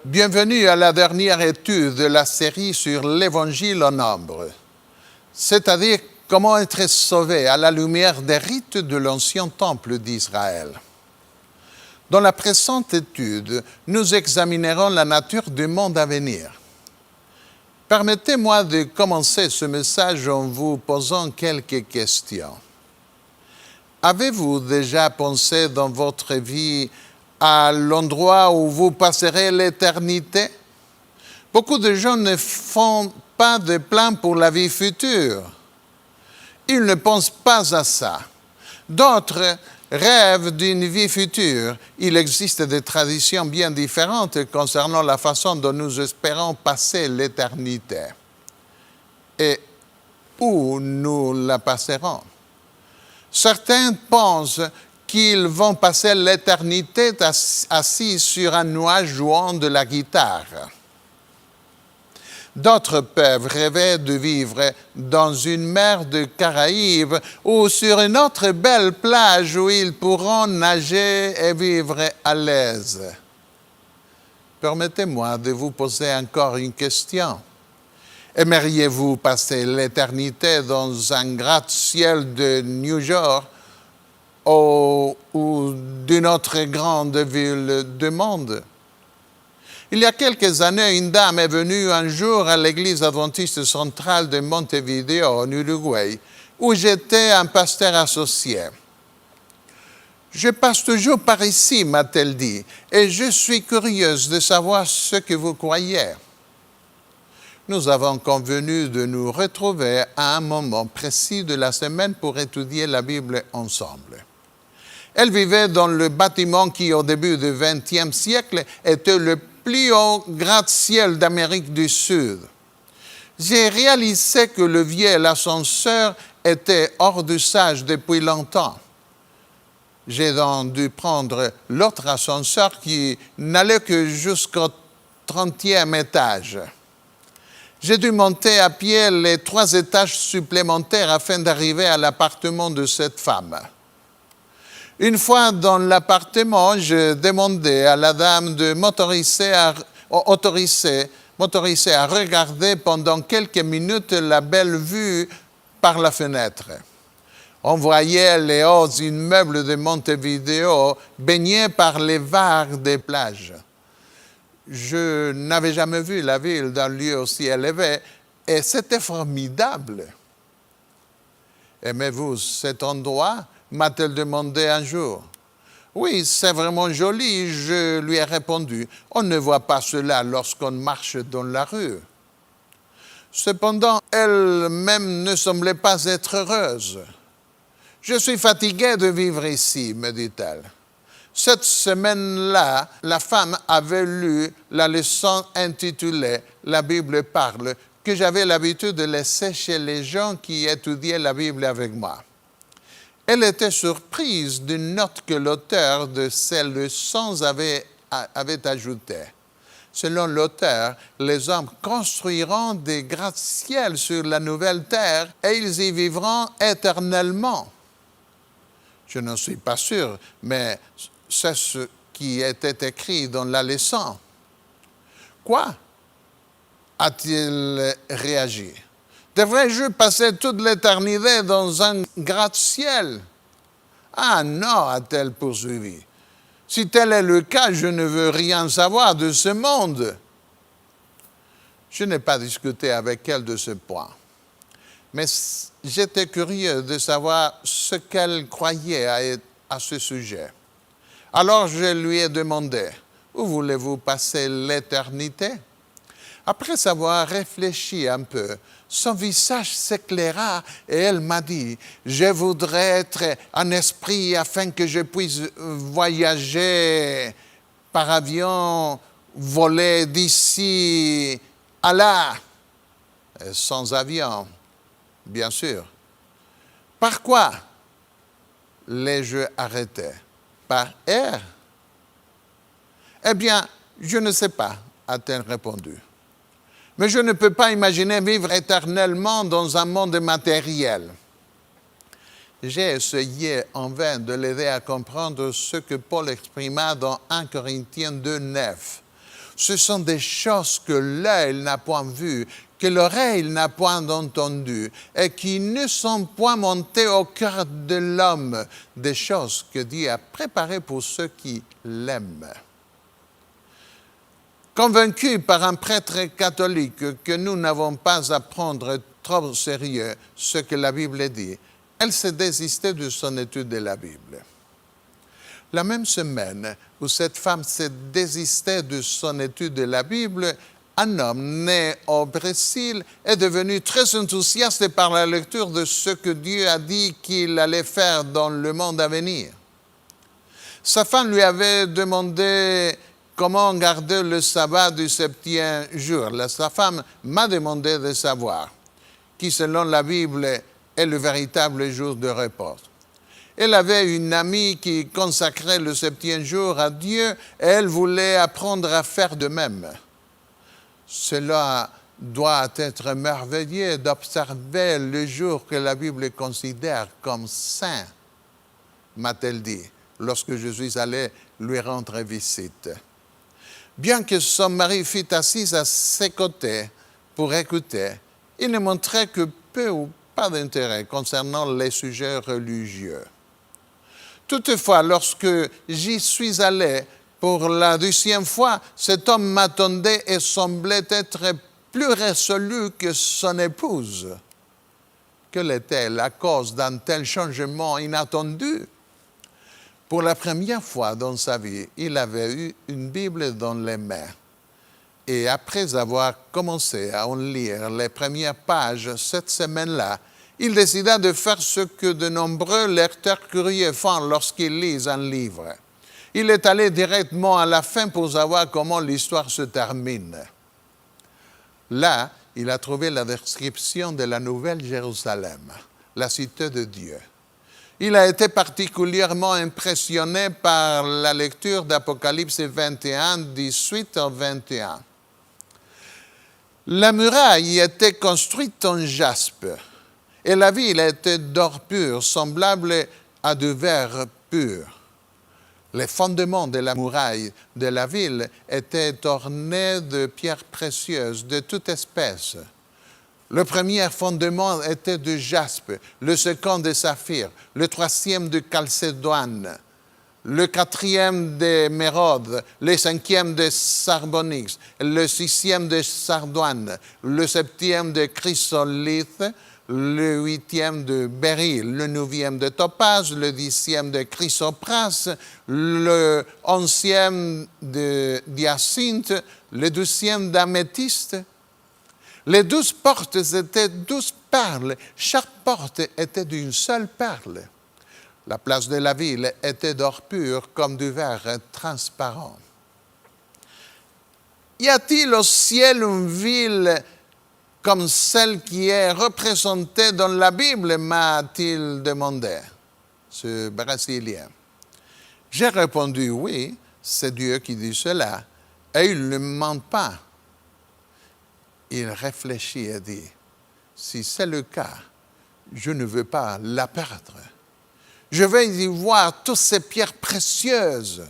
Bienvenue à la dernière étude de la série sur l'Évangile en nombre, c'est-à-dire comment être sauvé à la lumière des rites de l'ancien temple d'Israël. Dans la présente étude, nous examinerons la nature du monde à venir. Permettez-moi de commencer ce message en vous posant quelques questions. Avez-vous déjà pensé dans votre vie à l'endroit où vous passerez l'éternité? Beaucoup de gens ne font pas de plans pour la vie future. Ils ne pensent pas à ça. D'autres rêvent d'une vie future. Il existe des traditions bien différentes concernant la façon dont nous espérons passer l'éternité et où nous la passerons. Certains pensent qu'ils vont passer l'éternité assis sur un nuage jouant de la guitare. D'autres peuvent rêver de vivre dans une mer de Caraïbes ou sur une autre belle plage où ils pourront nager et vivre à l'aise. Permettez-moi de vous poser encore une question. Aimeriez-vous passer l'éternité dans un gratte-ciel de New York ou d'une autre grande ville du monde? Il y a quelques années, une dame est venue un jour à l'église adventiste centrale de Montevideo, en Uruguay, où j'étais un pasteur associé. « Je passe toujours par ici, m'a-t-elle dit, et je suis curieuse de savoir ce que vous croyez. » Nous avons convenu de nous retrouver à un moment précis de la semaine pour étudier la Bible ensemble. Elle vivait dans le bâtiment qui, au début du XXe siècle, était le plus haut gratte-ciel d'Amérique du Sud. J'ai réalisé que le vieux ascenseur était hors d'usage depuis longtemps. J'ai donc dû prendre l'autre ascenseur qui n'allait que jusqu'au 30e étage. J'ai dû monter à pied les 3 étages supplémentaires afin d'arriver à l'appartement de cette femme. Une fois dans l'appartement, je demandais à la dame de m'autoriser à regarder pendant quelques minutes la belle vue par la fenêtre. On voyait les hauts immeubles de Montevideo baignés par les vagues des plages. Je n'avais jamais vu la ville d'un lieu aussi élevé et c'était formidable. « Aimez-vous cet endroit ?» m'a-t-elle demandé un jour. « Oui, c'est vraiment joli, » je lui ai répondu. « On ne voit pas cela lorsqu'on marche dans la rue. » Cependant, elle-même ne semblait pas être heureuse. « Je suis fatiguée de vivre ici, » me dit-elle. Cette semaine-là, la femme avait lu la leçon intitulée « La Bible parle » que j'avais l'habitude de laisser chez les gens qui étudiaient la Bible avec moi. Elle était surprise d'une note que l'auteur de ces leçons avait ajoutée. Selon l'auteur, les hommes construiront des gratte-ciels sur la nouvelle terre et ils y vivront éternellement. Je n'en suis pas sûr, mais c'est ce qui était écrit dans la leçon. Quoi? A-t-il réagi? Devrais-je passer toute l'éternité dans un gratte-ciel? Ah non, a-t-elle poursuivi. Si tel est le cas, je ne veux rien savoir de ce monde. Je n'ai pas discuté avec elle de ce point. Mais j'étais curieux de savoir ce qu'elle croyait à ce sujet. Alors je lui ai demandé, « Où voulez-vous passer l'éternité ?» Après avoir réfléchi un peu, son visage s'éclaira et elle m'a dit, « Je voudrais être un esprit afin que je puisse voyager par avion, voler d'ici à là, sans avion, bien sûr. » Par quoi l'ai-je arrêté? Par air? Eh bien, je ne sais pas, a-t-elle répondu. Mais je ne peux pas imaginer vivre éternellement dans un monde matériel. J'ai essayé en vain de l'aider à comprendre ce que Paul exprima dans 1 Corinthiens 2, 9. Ce sont des choses que l'œil n'a point vues, que l'oreille n'a point entendues, et qui ne sont point montées au cœur de l'homme, des choses que Dieu a préparées pour ceux qui l'aiment. Convaincu par un prêtre catholique que nous n'avons pas à prendre trop au sérieux ce que la Bible dit, elle s'est désistée de son étude de la Bible. La même semaine où cette femme s'est désistée de son étude de la Bible, un homme né au Brésil est devenu très enthousiaste par la lecture de ce que Dieu a dit qu'il allait faire dans le monde à venir. Sa femme lui avait demandé comment garder le sabbat du 7e jour. Sa femme m'a demandé de savoir qui, selon la Bible, est le véritable jour de repos. Elle avait une amie qui consacrait le 7e jour à Dieu et elle voulait apprendre à faire de même. Cela doit être merveilleux d'observer le jour que la Bible considère comme saint, m'a-t-elle dit, lorsque je suis allé lui rendre visite. Bien que son mari fût assis à ses côtés pour écouter, il ne montrait que peu ou pas d'intérêt concernant les sujets religieux. Toutefois, lorsque j'y suis allé pour la 2e fois, cet homme m'attendait et semblait être plus résolu que son épouse. Quelle était la cause d'un tel changement inattendu? Pour la première fois dans sa vie, il avait eu une Bible dans les mains. Et après avoir commencé à en lire les premières pages cette semaine-là, il décida de faire ce que de nombreux lecteurs curieux font lorsqu'ils lisent un livre. Il est allé directement à la fin pour savoir comment l'histoire se termine. Là, il a trouvé la description de la Nouvelle Jérusalem, la cité de Dieu. Il a été particulièrement impressionné par la lecture d'Apocalypse 21, 18 à 21. La muraille était construite en jaspe et la ville était d'or pur, semblable à du verre pur. Les fondements de la muraille de la ville étaient ornés de pierres précieuses de toute espèce. Le premier fondement était de jaspe, le second de saphir, le 3e de chalcédoine, le 4e d'émeraude, le 5e de sarbonyx, le 6e de sardoine, le 7e de chrysolithe, le 8e de béryl, le 9e de topaze, le 10e de chrysoprase, le 11e de hyacinthe, le 12e d'améthyste. Les 12 portes étaient 12 perles. Chaque porte était d'une seule perle. La place de la ville était d'or pur comme du verre transparent. Y a-t-il au ciel une ville comme celle qui est représentée dans la Bible, m'a-t-il demandé, ce Brésilien. J'ai répondu oui, c'est Dieu qui dit cela, et il ne ment pas. Il réfléchit et dit, si c'est le cas, je ne veux pas la perdre. Je vais y voir toutes ces pierres précieuses.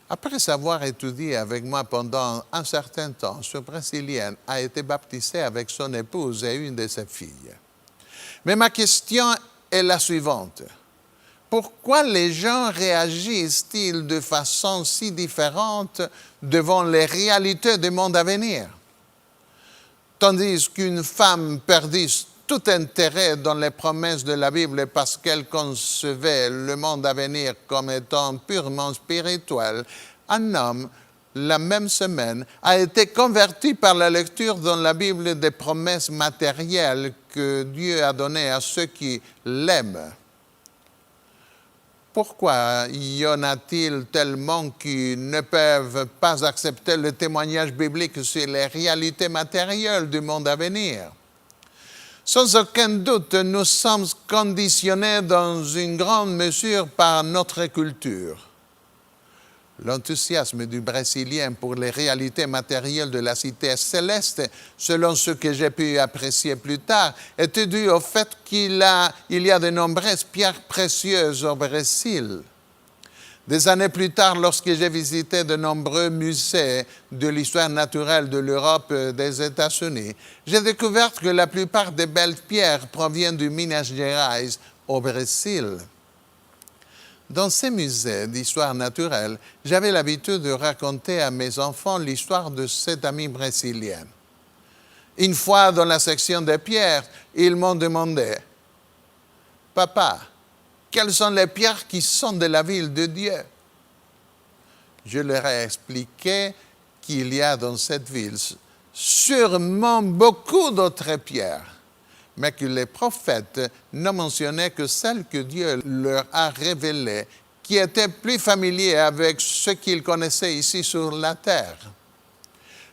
Après avoir étudié avec moi pendant un certain temps, ce Brésilien a été baptisé avec son épouse et une de ses filles. Mais ma question est la suivante. Pourquoi les gens réagissent-ils de façon si différente devant les réalités du monde à venir? Tandis qu'une femme perdit tout intérêt dans les promesses de la Bible parce qu'elle concevait le monde à venir comme étant purement spirituel, un homme, la même semaine, a été converti par la lecture dans la Bible des promesses matérielles que Dieu a données à ceux qui l'aiment. Pourquoi y en a-t-il tellement qui ne peuvent pas accepter le témoignage biblique sur les réalités matérielles du monde à venir? Sans aucun doute, nous sommes conditionnés dans une grande mesure par notre culture. L'enthousiasme du Brésilien pour les réalités matérielles de la cité céleste, selon ce que j'ai pu apprécier plus tard, était dû au fait qu'il y a de nombreuses pierres précieuses au Brésil. Des années plus tard, lorsque j'ai visité de nombreux musées de l'histoire naturelle de l'Europe et des États-Unis, j'ai découvert que la plupart des belles pierres proviennent du Minas Gerais au Brésil. Dans ces musées d'histoire naturelle, j'avais l'habitude de raconter à mes enfants l'histoire de cet ami brésilien. Une fois dans la section des pierres, ils m'ont demandé « Papa, quelles sont les pierres qui sont de la ville de Dieu ?» Je leur ai expliqué qu'il y a dans cette ville sûrement beaucoup d'autres pierres, mais que les prophètes ne mentionnaient que celles que Dieu leur a révélées, qui étaient plus familiers avec ce qu'ils connaissaient ici sur la terre.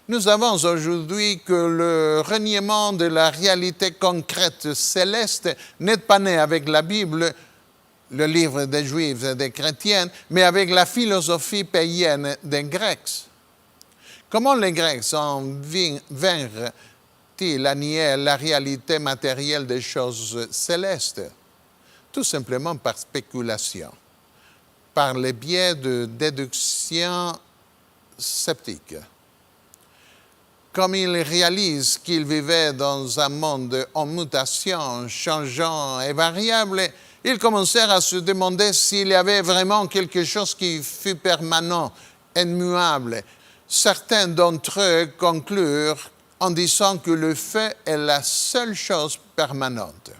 Nous savons aujourd'hui que le reniement de la réalité concrète céleste n'est pas né avec la Bible, le livre des Juifs et des chrétiens, mais avec la philosophie païenne des Grecs. Comment les Grecs en vinrent-ils à nier la réalité matérielle des choses célestes? Tout simplement par spéculation, par les biais de déduction sceptique. Comme ils réalisent qu'ils vivaient dans un monde en mutation, changeant et variable, ils commencèrent à se demander s'il y avait vraiment quelque chose qui fût permanent, immuable. Certains d'entre eux conclurent en disant que le feu est la seule chose permanente.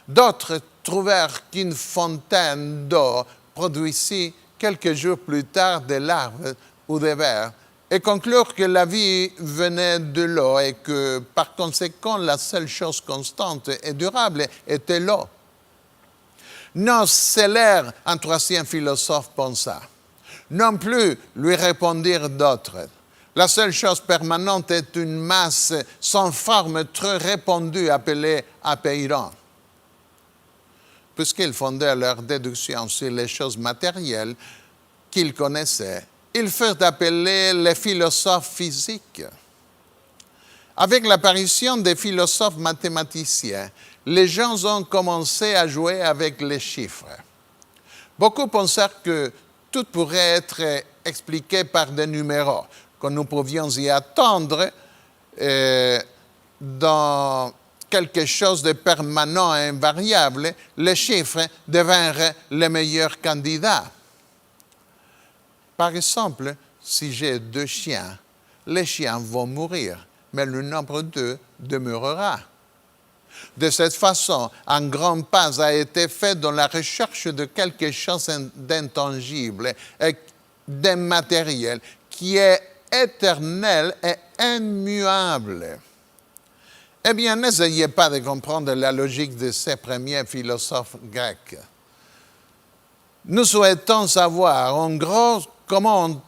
D'autres trouvèrent qu'une fontaine d'eau produisit quelques jours plus tard des larves ou des vers et conclurent que la vie venait de l'eau et que par conséquent la seule chose constante et durable était l'eau. Noceller, un troisième philosophe, pensa. Non plus, lui répondirent d'autres. La seule chose permanente est une masse sans forme très répandue appelée apeiron. Puisqu'ils fondèrent leur déduction sur les choses matérielles qu'ils connaissaient, ils furent appelés les philosophes physiques. Avec l'apparition des philosophes mathématiciens, les gens ont commencé à jouer avec les chiffres. Beaucoup pensèrent que tout pourrait être expliqué par des numéros, que nous pouvions y attendre dans quelque chose de permanent et invariable, les chiffres devinrent les meilleurs candidats. Par exemple, si j'ai 2 chiens, les chiens vont mourir, mais le nombre d'eux demeurera. De cette façon, un grand pas a été fait dans la recherche de quelque chose d'intangible et d'immatériel qui est éternel et immuable. Eh bien, n'essayez pas de comprendre la logique de ces premiers philosophes grecs. Nous souhaitons savoir, en gros, comment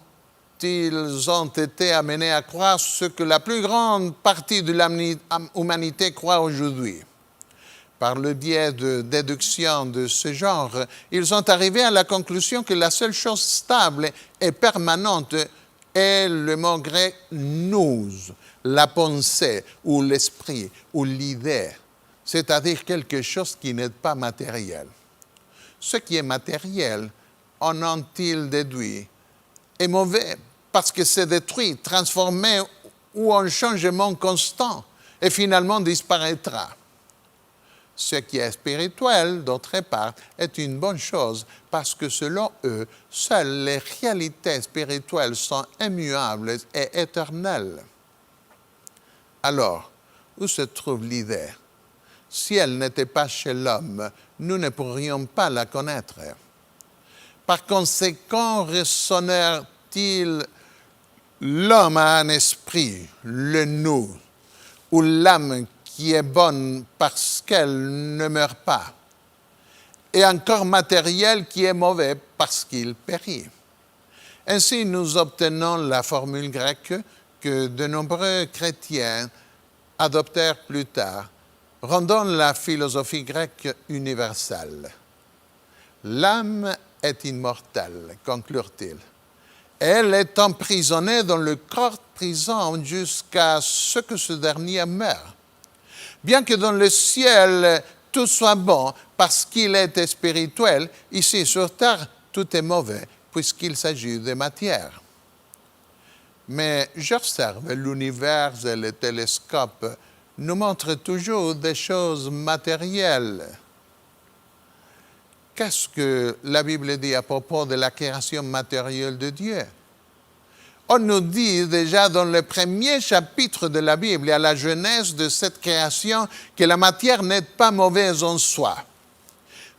ils ont été amenés à croire ce que la plus grande partie de l'humanité croit aujourd'hui. Par le biais de déduction de ce genre, ils sont arrivés à la conclusion que la seule chose stable et permanente est le mot grec « nous », la pensée ou l'esprit ou l'idée, c'est-à-dire quelque chose qui n'est pas matériel. Ce qui est matériel, en ont-ils déduit, est mauvais parce que c'est détruit, transformé ou en changement constant et finalement disparaîtra. Ce qui est spirituel, d'autre part, est une bonne chose parce que selon eux, seules les réalités spirituelles sont immuables et éternelles. Alors, où se trouve l'idée? Si elle n'était pas chez l'homme, nous ne pourrions pas la connaître. Par conséquent, raisonnèrent-ils, l'homme a un esprit, le nous, ou l'âme qui est bonne parce qu'elle ne meurt pas, et un corps matériel qui est mauvais parce qu'il périt. Ainsi, nous obtenons la formule grecque que de nombreux chrétiens adoptèrent plus tard, rendant la philosophie grecque universelle. L'âme est immortelle, conclurent-ils. Elle est emprisonnée dans le corps prison jusqu'à ce que ce dernier meure. Bien que dans le ciel tout soit bon parce qu'il est spirituel, ici sur terre tout est mauvais puisqu'il s'agit de matière. Mais j'observe l'univers et le télescope nous montrent toujours des choses matérielles. Qu'est-ce que la Bible dit à propos de la création matérielle de Dieu? On nous dit déjà dans le premier chapitre de la Bible, à la genèse de cette création, que la matière n'est pas mauvaise en soi.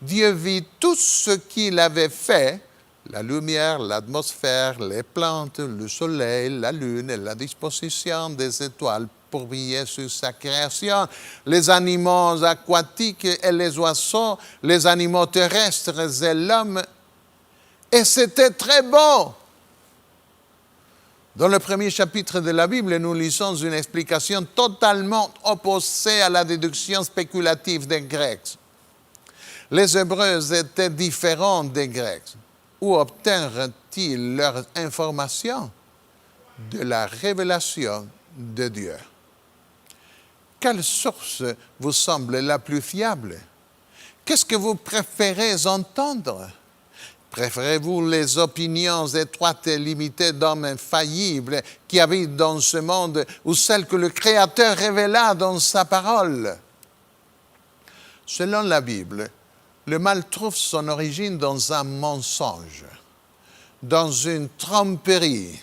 Dieu vit tout ce qu'il avait fait, la lumière, l'atmosphère, les plantes, le soleil, la lune et la disposition des étoiles pour briller sur sa création, les animaux aquatiques et les oiseaux, les animaux terrestres et l'homme. Et c'était très bon. Dans le premier chapitre de la Bible, nous lisons une explication totalement opposée à la déduction spéculative des Grecs. Les Hébreux étaient différents des Grecs. Où obtinrent-ils leur information? De la révélation de Dieu. Quelle source vous semble la plus fiable? Qu'est-ce que vous préférez entendre? Préférez-vous les opinions étroites et limitées d'hommes infaillibles qui habitent dans ce monde ou celles que le Créateur révéla dans sa parole? Selon la Bible, le mal trouve son origine dans un mensonge, dans une tromperie,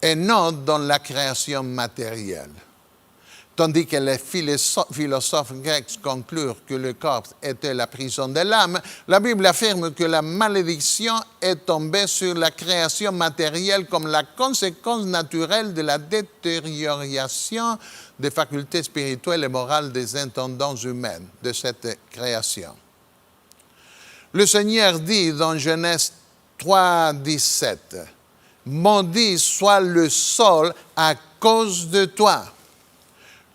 et non dans la création matérielle. Tandis que les philosophes grecs conclurent que le corps était la prison de l'âme, la Bible affirme que la malédiction est tombée sur la création matérielle comme la conséquence naturelle de la détérioration des facultés spirituelles et morales des intendants humains de cette création. Le Seigneur dit dans Genèse 3, 17, « Maudit soit le sol à cause de toi. »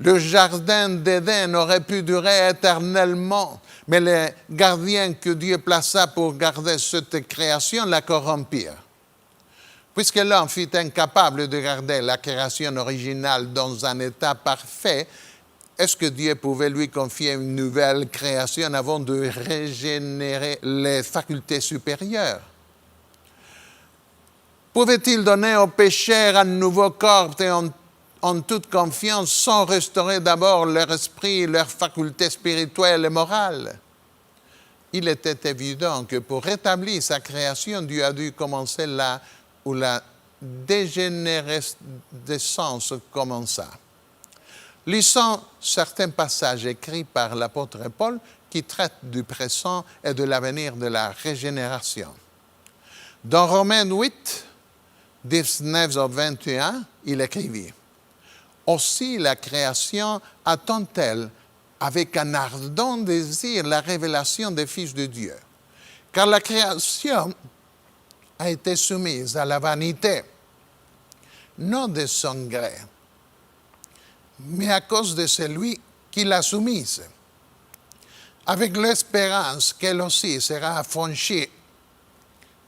Le jardin d'Éden aurait pu durer éternellement, mais les gardiens que Dieu plaça pour garder cette création la corrompirent. Puisque l'homme fut incapable de garder la création originale dans un état parfait, est-ce que Dieu pouvait lui confier une nouvelle création avant de régénérer les facultés supérieures? Pouvait-il donner aux pécheurs un nouveau corps et en toute confiance sans restaurer d'abord leur esprit, leurs facultés spirituelles et morales? Il était évident que pour rétablir sa création, Dieu a dû commencer là où la dégénérescence commença. Lisons certains passages écrits par l'apôtre Paul qui traitent du présent et de l'avenir de la régénération. Dans Romains 8, 19 au 21, il écrivit: « Aussi la création attend-elle avec un ardent désir la révélation des fils de Dieu. Car la création a été soumise à la vanité, non de son gré, mais à cause de celui qui l'a soumise, avec l'espérance qu'elle aussi sera affranchie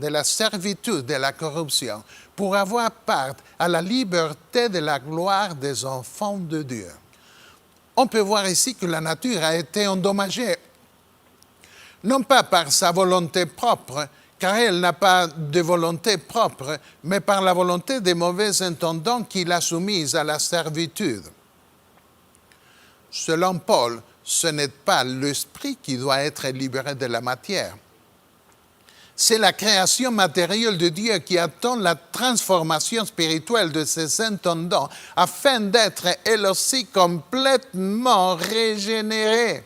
de la servitude de la corruption, pour avoir part à la liberté de la gloire des enfants de Dieu. » On peut voir ici que la nature a été endommagée, non pas par sa volonté propre, car elle n'a pas de volonté propre, mais par la volonté des mauvais intendants qui l'a soumise à la servitude. Selon Paul, ce n'est pas l'esprit qui doit être libéré de la matière. C'est la création matérielle de Dieu qui attend la transformation spirituelle de ses intendants afin d'être elle aussi complètement régénérée.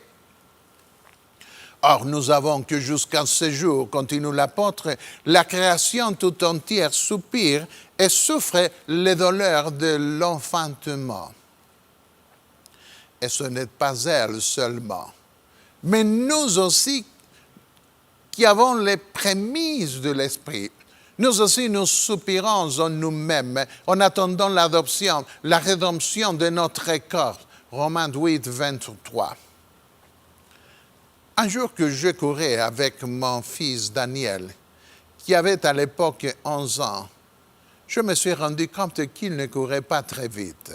Or, nous avons que jusqu'à ce jour, continue l'apôtre, la création tout entière soupire et souffre les douleurs de l'enfantement. Et ce n'est pas elle seulement, mais nous aussi qui avons les prémices de l'Esprit. Nous aussi, nous soupirons en nous-mêmes en attendant l'adoption, la rédemption de notre corps. Romains 8, 23. Un jour que je courais avec mon fils Daniel, qui avait à l'époque 11 ans, je me suis rendu compte qu'il ne courait pas très vite.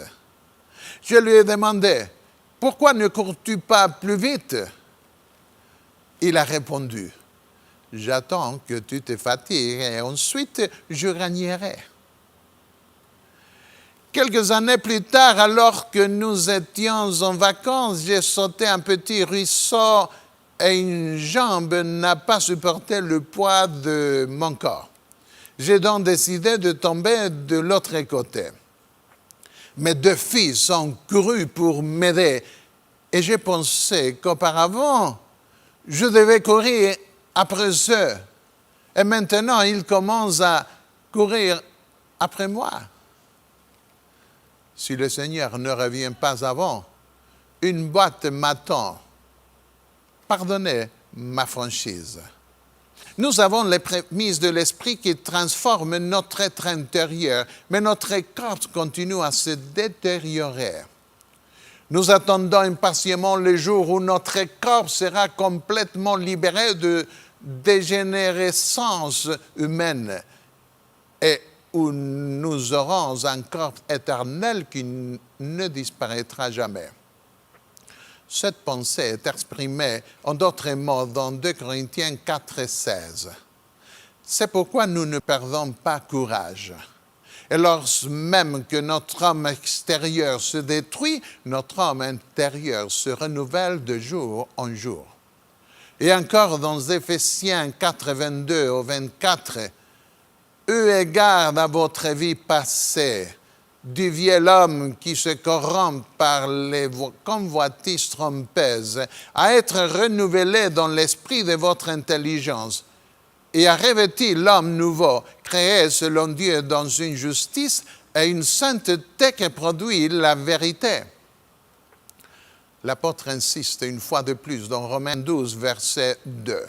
Je lui ai demandé, « Pourquoi ne cours-tu pas plus vite ?» Il a répondu, « j'attends que tu te fatigues et ensuite je régnerai. Quelques années plus tard, alors que nous étions en vacances, j'ai sauté un petit ruisseau et une jambe n'a pas supporté le poids de mon corps. J'ai donc décidé de tomber de l'autre côté. Mes deux fils ont couru pour m'aider et j'ai pensé qu'auparavant, je devais courir après eux. Et maintenant, ils commencent à courir après moi. Si le Seigneur ne revient pas avant, une boîte m'attend. Pardonnez ma franchise. Nous avons les prémices de l'Esprit qui transforment notre être intérieur, mais notre corps continue à se détériorer. Nous attendons impatiemment le jour où notre corps sera complètement libéré de dégénérescence humaine et où nous aurons un corps éternel qui ne disparaîtra jamais. Cette pensée est exprimée en d'autres mots dans 2 Corinthiens 4, 16. C'est pourquoi nous ne perdons pas courage. Et lorsque même que notre homme extérieur se détruit, notre homme intérieur se renouvelle de jour en jour. Et encore dans Éphésiens 4, 22 au 24, « Eu égard à votre vie passée, du vieil homme qui se corrompt par les convoitises trompeuses, à être renouvelé dans l'esprit de votre intelligence, et à revêtir l'homme nouveau, créé selon Dieu dans une justice et une sainteté qui produit la vérité. » L'apôtre insiste une fois de plus dans Romains 12, verset 2.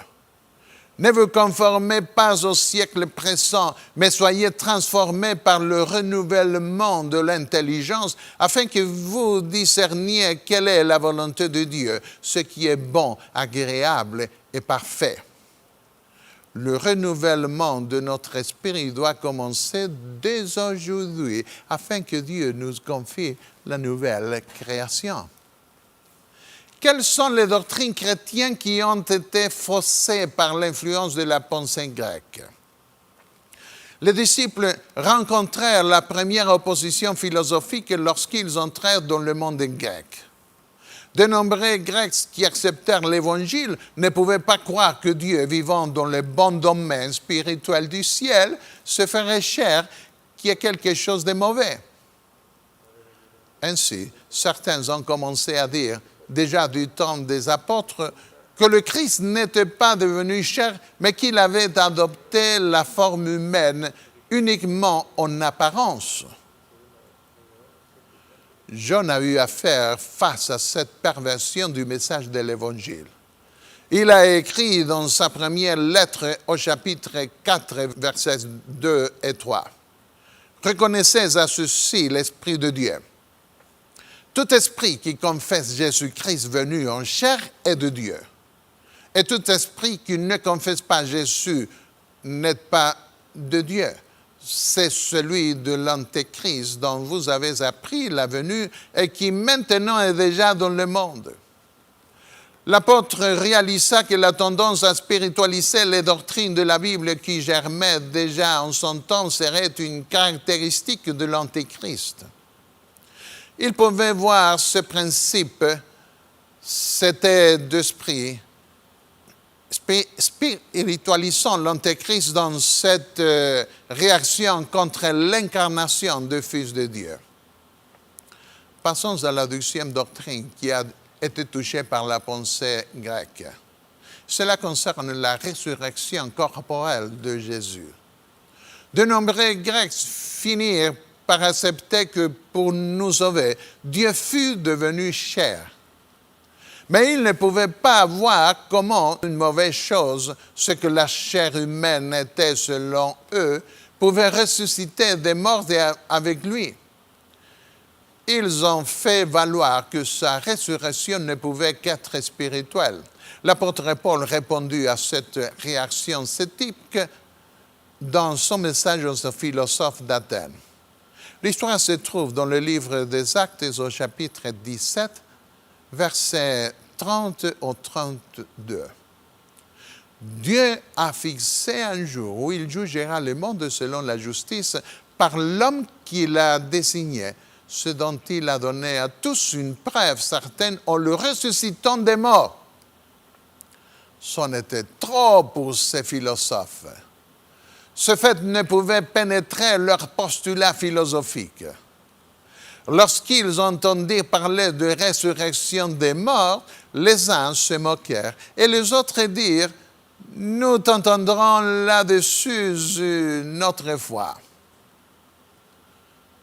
« Ne vous conformez pas au siècle présent, mais soyez transformés par le renouvellement de l'intelligence, afin que vous discerniez quelle est la volonté de Dieu, ce qui est bon, agréable et parfait. » Le renouvellement de notre esprit doit commencer dès aujourd'hui, afin que Dieu nous confie la nouvelle création. Quelles sont les doctrines chrétiennes qui ont été faussées par l'influence de la pensée grecque? Les disciples rencontrèrent la première opposition philosophique lorsqu'ils entrèrent dans le monde grec. De nombreux Grecs qui acceptèrent l'Évangile ne pouvaient pas croire que Dieu, vivant dans le bon domaine spirituel du ciel, se ferait chair, qu'il y ait quelque chose de mauvais. Ainsi, certains ont commencé à dire, déjà du temps des apôtres, que le Christ n'était pas devenu chair, mais qu'il avait adopté la forme humaine uniquement en apparence. Jean a eu à faire face à cette perversion du message de l'Évangile. Il a écrit dans sa première lettre au chapitre 4, versets 2 et 3. « Reconnaissez à ceci l'Esprit de Dieu. Tout esprit qui confesse Jésus-Christ venu en chair est de Dieu. Et tout esprit qui ne confesse pas Jésus n'est pas de Dieu. C'est celui de l'Antéchrist dont vous avez appris la venue et qui maintenant est déjà dans le monde. » L'apôtre réalisa que la tendance à spiritualiser les doctrines de la Bible qui germaient déjà en son temps serait une caractéristique de l'Antéchrist. Il pouvait voir ce principe, cet état d'esprit, spiritualisant l'Antéchrist dans cette réaction contre l'incarnation du Fils de Dieu. Passons à la deuxième doctrine qui a été touchée par la pensée grecque. Cela concerne la résurrection corporelle de Jésus. De nombreux Grecs finirent par accepter que pour nous sauver, Dieu fut devenu chair. Mais ils ne pouvaient pas voir comment une mauvaise chose, ce que la chair humaine était selon eux, pouvait ressusciter des morts avec lui. Ils ont fait valoir que sa résurrection ne pouvait qu'être spirituelle. L'apôtre Paul répondit à cette réaction sceptique dans son message aux philosophes d'Athènes. L'histoire se trouve dans le livre des Actes au chapitre 17, versets 30 au 32. Dieu a fixé un jour où il jugera le monde selon la justice par l'homme qu'il a désigné, ce dont il a donné à tous une preuve certaine en le ressuscitant des morts. C'en était trop pour ces philosophes. Ce fait ne pouvait pénétrer leur postulat philosophique. Lorsqu'ils entendirent parler de résurrection des morts, les uns se moquèrent et les autres dirent « Nous t'entendrons là-dessus une autre fois ».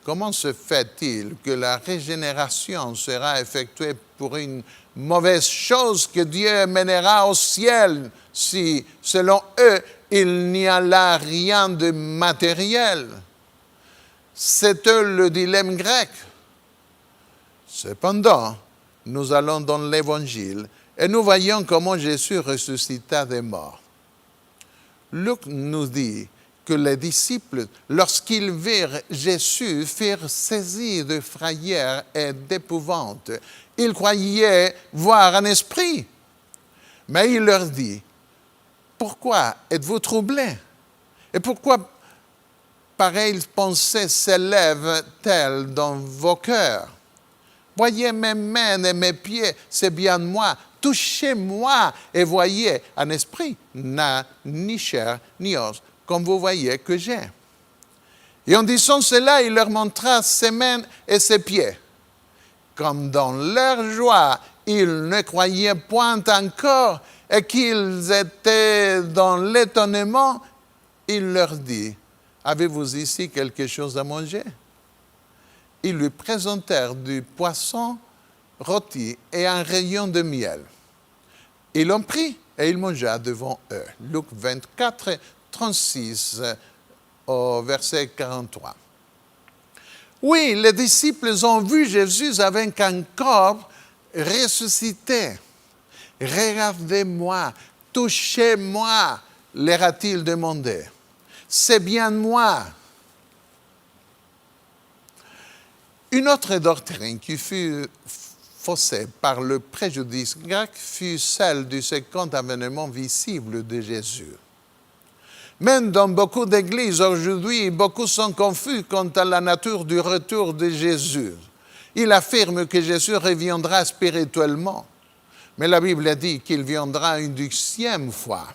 Comment se fait-il que la régénération sera effectuée pour une mauvaise chose que Dieu mènera au ciel si, selon eux, il n'y a là rien de matériel? C'était le dilemme grec. Cependant, nous allons dans l'Évangile et nous voyons comment Jésus ressuscita des morts. Luc nous dit que les disciples, lorsqu'ils virent Jésus, furent saisis de frayeur et d'épouvante. Ils croyaient voir un esprit. Mais il leur dit, « Pourquoi êtes-vous troublés? Et pourquoi pareilles pensées s'élèvent-elles dans vos cœurs? Voyez mes mains et mes pieds, c'est bien moi. Touchez-moi et voyez, un esprit n'a ni chair ni os, comme vous voyez que j'ai. » Et en disant cela, il leur montra ses mains et ses pieds. Comme dans leur joie, ils ne croyaient point encore et qu'ils étaient dans l'étonnement, il leur dit, « Avez-vous ici quelque chose à manger? » Ils lui présentèrent du poisson rôti et un rayon de miel. Il l'ont pris et il mangea devant eux. Luc 24, 36 au verset 43. Oui, les disciples ont vu Jésus avec un corps ressuscité. « Regardez-moi, touchez-moi », leur a-t-il demandé. « C'est bien moi. » Une autre doctrine qui fut faussée par le préjudice grec fut celle du second avènement visible de Jésus. Même dans beaucoup d'églises aujourd'hui, beaucoup sont confus quant à la nature du retour de Jésus. Il affirme que Jésus reviendra spirituellement, mais la Bible dit qu'il viendra une 12e fois.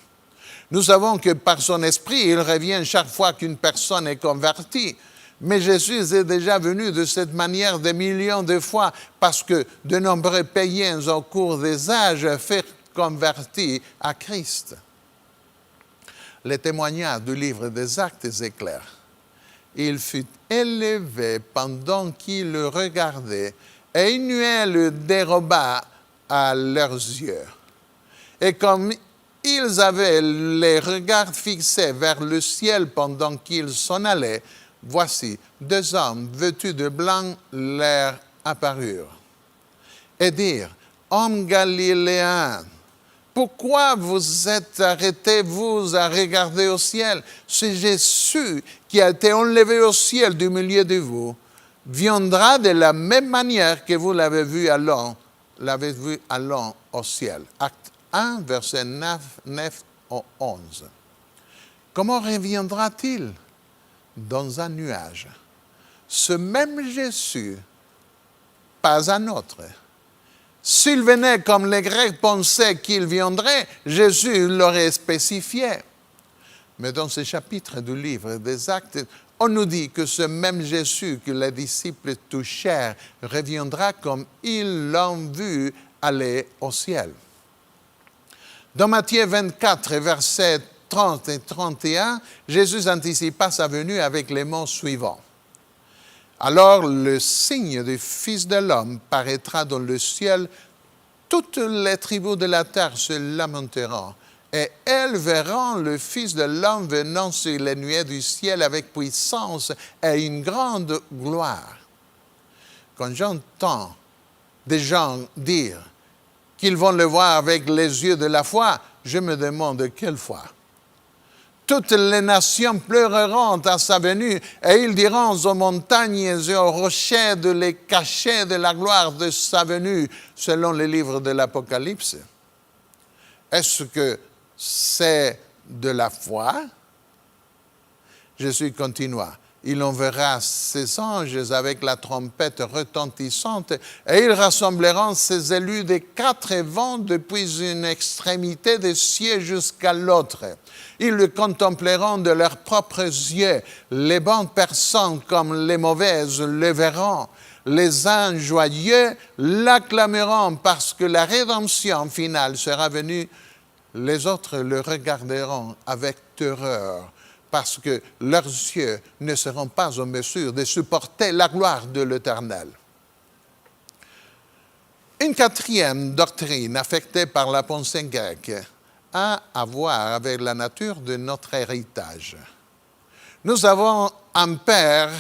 Nous savons que par son esprit, il revient chaque fois qu'une personne est convertie. Mais Jésus est déjà venu de cette manière des millions de fois parce que de nombreux païens au cours des âges furent convertis à Christ. Le témoignage du livre des Actes est clair. Il fut élevé pendant qu'ils le regardaient et une nuée le déroba à leurs yeux. Et comme ils avaient les regards fixés vers le ciel pendant qu'ils s'en allaient, voici, 2 hommes vêtus de blanc leur apparurent et dirent, « Hommes galiléens, pourquoi vous êtes arrêtés, vous, à regarder au ciel? C'est Jésus qui a été enlevé au ciel du milieu de vous, viendra de la même manière que vous l'avez vu allant au ciel. » Acte 1, verset 9 au 11. Comment reviendra-t-il? Dans un nuage. Ce même Jésus, pas un autre. S'il venait comme les Grecs pensaient qu'il viendrait, Jésus l'aurait spécifié. Mais dans ce chapitre du livre des Actes, on nous dit que ce même Jésus que les disciples touchèrent reviendra comme ils l'ont vu aller au ciel. Dans Matthieu 24, verset 30 et 31, Jésus anticipa sa venue avec les mots suivants. « Alors le signe du Fils de l'homme paraîtra dans le ciel, toutes les tribus de la terre se lamenteront, et elles verront le Fils de l'homme venant sur les nuées du ciel avec puissance et une grande gloire. » Quand j'entends des gens dire qu'ils vont le voir avec les yeux de la foi, je me demande quelle foi. Toutes les nations pleureront à sa venue et ils diront aux montagnes et aux rochers de les cacher de la gloire de sa venue, selon le livre de l'Apocalypse. Est-ce que c'est de la foi. Jésus continua. Il enverra ses anges avec la trompette retentissante et ils rassembleront ses élus des quatre vents depuis une extrémité des cieux jusqu'à l'autre. Ils le contempleront de leurs propres yeux. Les bonnes personnes comme les mauvaises le verront. Les anges joyeux l'acclameront parce que la rédemption finale sera venue. Les autres le regarderont avec terreur, parce que leurs yeux ne seront pas en mesure de supporter la gloire de l'Éternel. Une quatrième doctrine affectée par la pensée grecque a à voir avec la nature de notre héritage. Nous avons un Père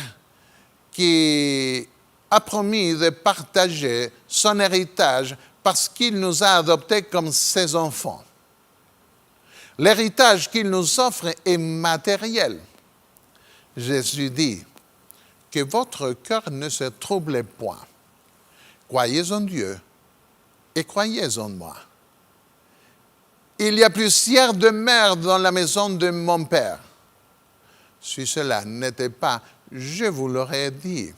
qui a promis de partager son héritage parce qu'il nous a adoptés comme ses enfants. L'héritage qu'il nous offre est matériel. Jésus dit que votre cœur ne se trouble point. Croyez en Dieu et croyez en moi. Il y a plusieurs demeures dans la maison de mon Père. Si cela n'était pas, je vous l'aurais dit.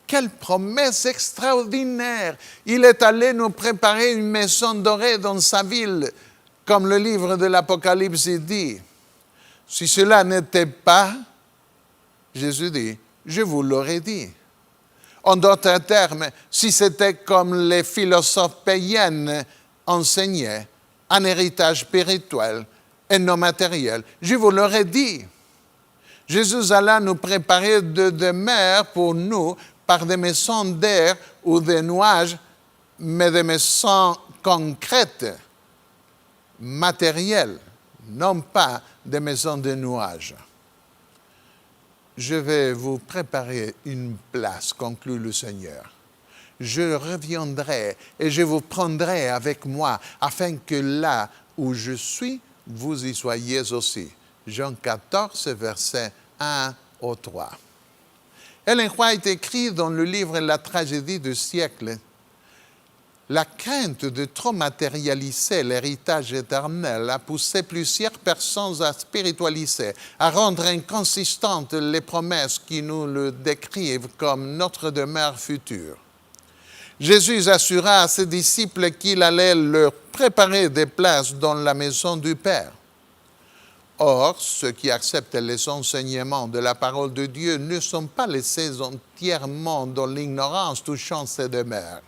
Quelle promesse extraordinaire! Il est allé nous préparer une maison dorée dans sa ville, comme le livre de l'Apocalypse dit. Si cela n'était pas, Jésus dit, je vous l'aurais dit. En d'autres termes, si c'était comme les philosophes païens enseignaient, un héritage spirituel et non matériel, je vous l'aurais dit. Jésus alla nous préparer de demeures pour nous par des maisons d'air ou de nuages, mais des maisons concrètes, matérielles, non pas des maisons de nuages. Je vais vous préparer une place, conclut le Seigneur. Je reviendrai et je vous prendrai avec moi, afin que là où je suis, vous y soyez aussi. Jean 14, versets 1 au 3. Ellen White écrit dans le livre La tragédie du siècle, la crainte de trop matérialiser l'héritage éternel a poussé plusieurs personnes à spiritualiser, à rendre inconsistantes les promesses qui nous le décrivent comme notre demeure future. Jésus assura à ses disciples qu'il allait leur préparer des places dans la maison du Père. Or, ceux qui acceptent les enseignements de la parole de Dieu ne sont pas laissés entièrement dans l'ignorance touchant ces demeures.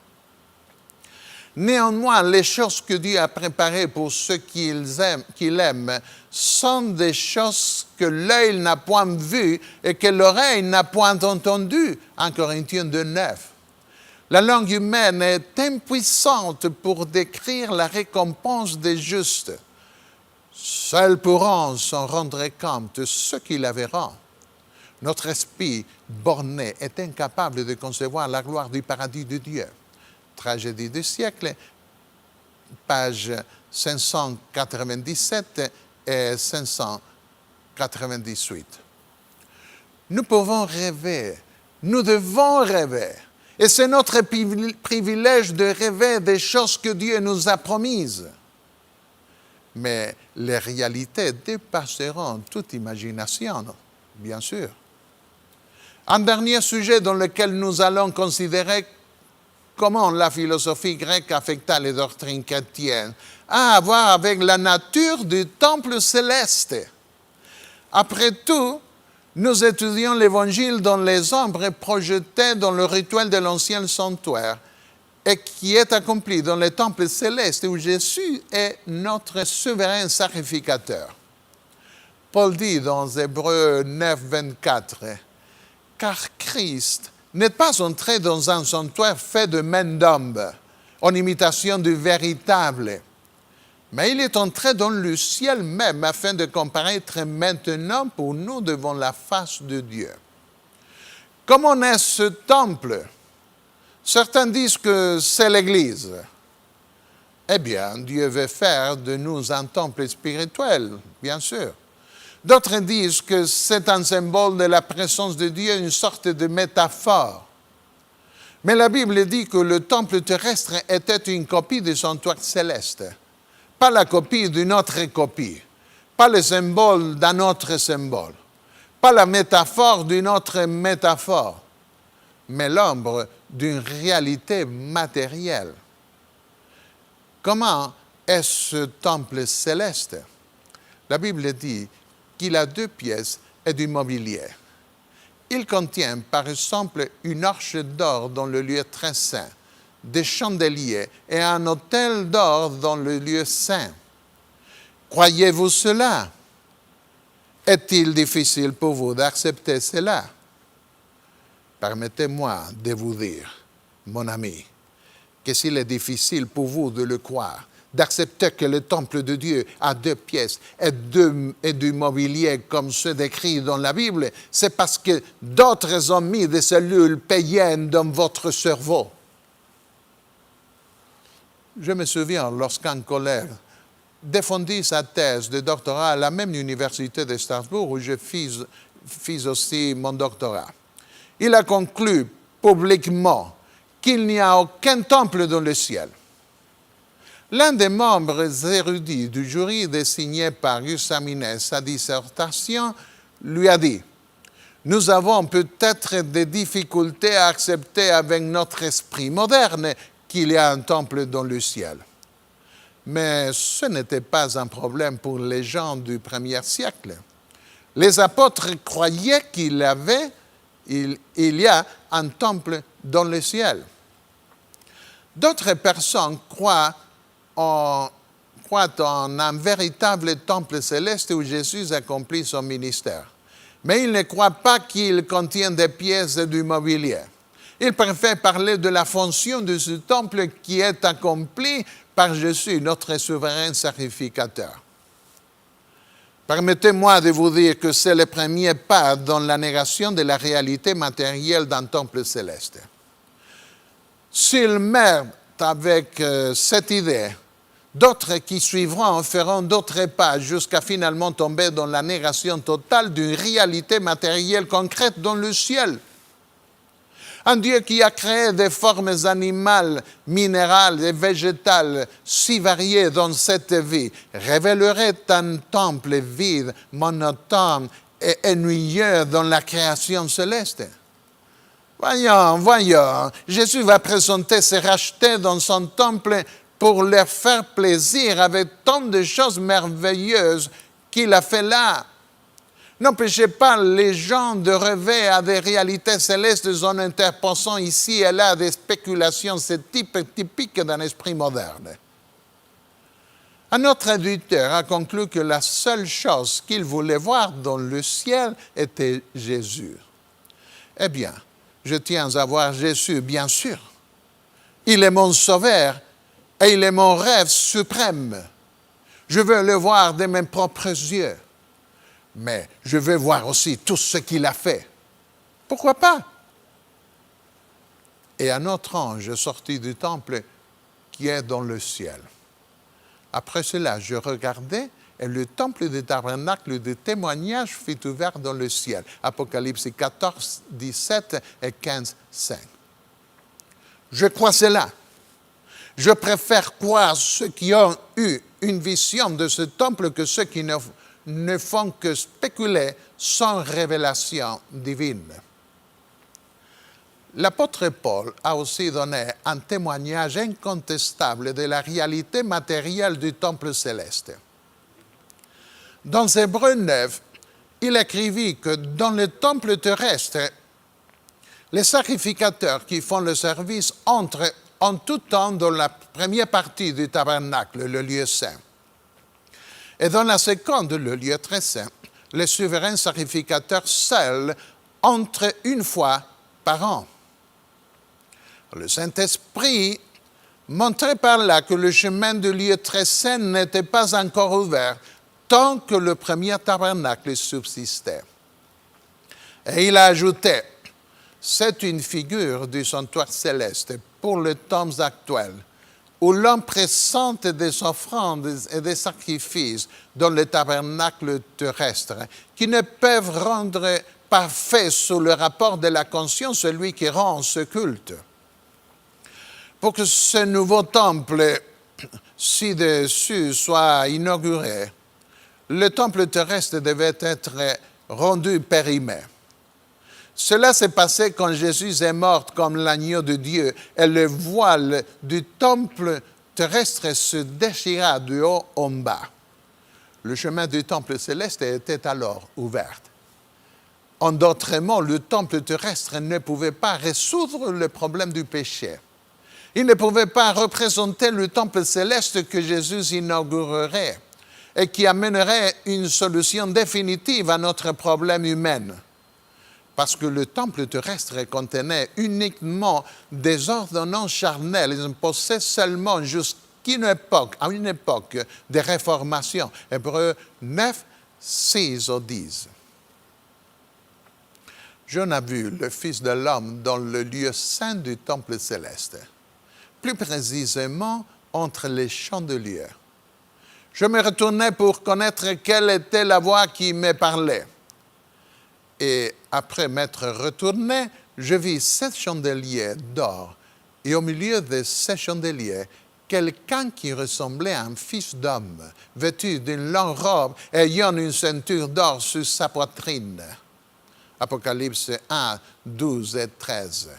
Néanmoins, les choses que Dieu a préparées pour ceux qu'il aime sont des choses que l'œil n'a point vues et que l'oreille n'a point entendues. 1 Corinthiens 2,9. La langue humaine est impuissante pour décrire la récompense des justes. Seuls pourront s'en rendre compte ceux qui la verront. Notre esprit borné est incapable de concevoir la gloire du paradis de Dieu. Tragédie du siècle, page 597 et 598. Nous pouvons rêver, nous devons rêver. Et c'est notre privilège de rêver des choses que Dieu nous a promises. Mais les réalités dépasseront toute imagination, bien sûr. Un dernier sujet dans lequel nous allons considérer comment la philosophie grecque affecta les doctrines chrétiennes a à voir avec la nature du temple céleste. Après tout, nous étudions l'Évangile dans les ombres projetées dans le rituel de l'ancien sanctuaire et qui est accompli dans le temple céleste où Jésus est notre souverain sacrificateur. Paul dit dans Hébreux 9, 24, « Car Christ n'est pas entré dans un sanctuaire fait de main d'homme, en imitation du véritable, mais il est entré dans le ciel même afin de comparaître maintenant pour nous devant la face de Dieu. » Comment est ce temple? Certains disent que c'est l'Église. Eh bien, Dieu veut faire de nous un temple spirituel, bien sûr. D'autres disent que c'est un symbole de la présence de Dieu, une sorte de métaphore. Mais la Bible dit que le temple terrestre était une copie du sanctuaire céleste. pas la copie d'une autre copie, pas le symbole d'un autre symbole, pas la métaphore d'une autre métaphore, mais l'ombre d'une réalité matérielle. Comment est ce temple céleste? La Bible dit qu'il a 2 pièces et du mobilier. Il contient par exemple une arche d'or dans le lieu très saint, des chandeliers et un autel d'or dans le lieu saint. Croyez-vous cela? Est-il difficile pour vous d'accepter cela? Permettez-moi de vous dire, mon ami, que s'il est difficile pour vous de le croire, d'accepter que le temple de Dieu a 2 pièces et du mobilier comme ceux décrits dans la Bible, c'est parce que d'autres ont mis des cellules païennes dans votre cerveau. Je me souviens lorsqu'un collègue défendit sa thèse de doctorat à la même université de Strasbourg où je fis aussi mon doctorat. Il a conclu publiquement qu'il n'y a aucun temple dans le ciel. L'un des membres érudits du jury désigné par examiner sa dissertation lui a dit « Nous avons peut-être des difficultés à accepter avec notre esprit moderne qu'il y a un temple dans le ciel. » Mais ce n'était pas un problème pour les gens du 1er siècle. Les apôtres croyaient qu'il y a un temple dans le ciel. D'autres personnes croient en un véritable temple céleste où Jésus accomplit son ministère. Mais ils ne croient pas qu'il contienne des pièces et du mobilier. Ils préfèrent parler de la fonction de ce temple qui est accompli par Jésus, notre souverain sacrificateur. Permettez-moi de vous dire que c'est le premier pas dans la négation de la réalité matérielle d'un temple céleste. S'ils merdent avec cette idée, d'autres qui suivront feront d'autres pas jusqu'à finalement tomber dans la négation totale d'une réalité matérielle concrète dans le ciel. Un Dieu qui a créé des formes animales, minérales et végétales si variées dans cette vie révélerait un temple vide, monotone et ennuyeux dans la création céleste. Voyons, Jésus va présenter ses rachetés dans son temple pour leur faire plaisir avec tant de choses merveilleuses qu'il a fait là. N'empêchez pas les gens de rêver à des réalités célestes en interposant ici et là des spéculations typiques d'un esprit moderne. Un autre éditeur a conclu que la seule chose qu'il voulait voir dans le ciel était Jésus. Eh bien, je tiens à voir Jésus, bien sûr. Il est mon sauveur et il est mon rêve suprême. Je veux le voir de mes propres yeux. Mais je veux voir aussi tout ce qu'il a fait. Pourquoi pas? Et un autre ange sortit du temple qui est dans le ciel. Après cela, je regardais et le temple du tabernacle de témoignage fut ouvert dans le ciel. Apocalypse 14, 17 et 15, 5. Je crois cela. Je préfère croire ceux qui ont eu une vision de ce temple que ceux qui ne font que spéculer sans révélation divine. L'apôtre Paul a aussi donné un témoignage incontestable de la réalité matérielle du temple céleste. Dans Hébreux 9, il écrivit que dans le temple terrestre, les sacrificateurs qui font le service entrent en tout temps dans la première partie du tabernacle, le lieu saint. Et dans la seconde, le lieu très saint, les souverains sacrificateurs seuls entrent une fois par an. Le Saint-Esprit montrait par là que le chemin du lieu très saint n'était pas encore ouvert tant que le premier tabernacle subsistait. Et il a ajouté, c'est une figure du sanctuaire céleste pour les temps actuels, où l'homme présente des offrandes et des sacrifices dans le tabernacle terrestre, qui ne peuvent rendre parfait sous le rapport de la conscience celui qui rend ce culte. Pour que ce nouveau temple ci-dessus soit inauguré, le temple terrestre devait être rendu périmé. Cela s'est passé quand Jésus est mort comme l'agneau de Dieu et le voile du temple terrestre se déchira du haut en bas. Le chemin du temple céleste était alors ouvert. En d'autres mots, le temple terrestre ne pouvait pas résoudre le problème du péché. Il ne pouvait pas représenter le temple céleste que Jésus inaugurerait et qui amènerait une solution définitive à notre problème humain. Parce que le temple terrestre contenait uniquement des ordonnances charnelles, ils imposaient seulement jusqu'à une époque de réformation. Hébreux 9, 6 au 10. Jean a vu le Fils de l'homme dans le lieu saint du temple céleste, plus précisément entre les chandeliers. Je me retournai pour connaître quelle était la voix qui me parlait. Et après m'être retourné, je vis 7 chandeliers d'or, et au milieu de ces chandeliers, quelqu'un qui ressemblait à un fils d'homme, vêtu d'une longue robe, ayant une ceinture d'or sur sa poitrine. Apocalypse 1, 12 et 13.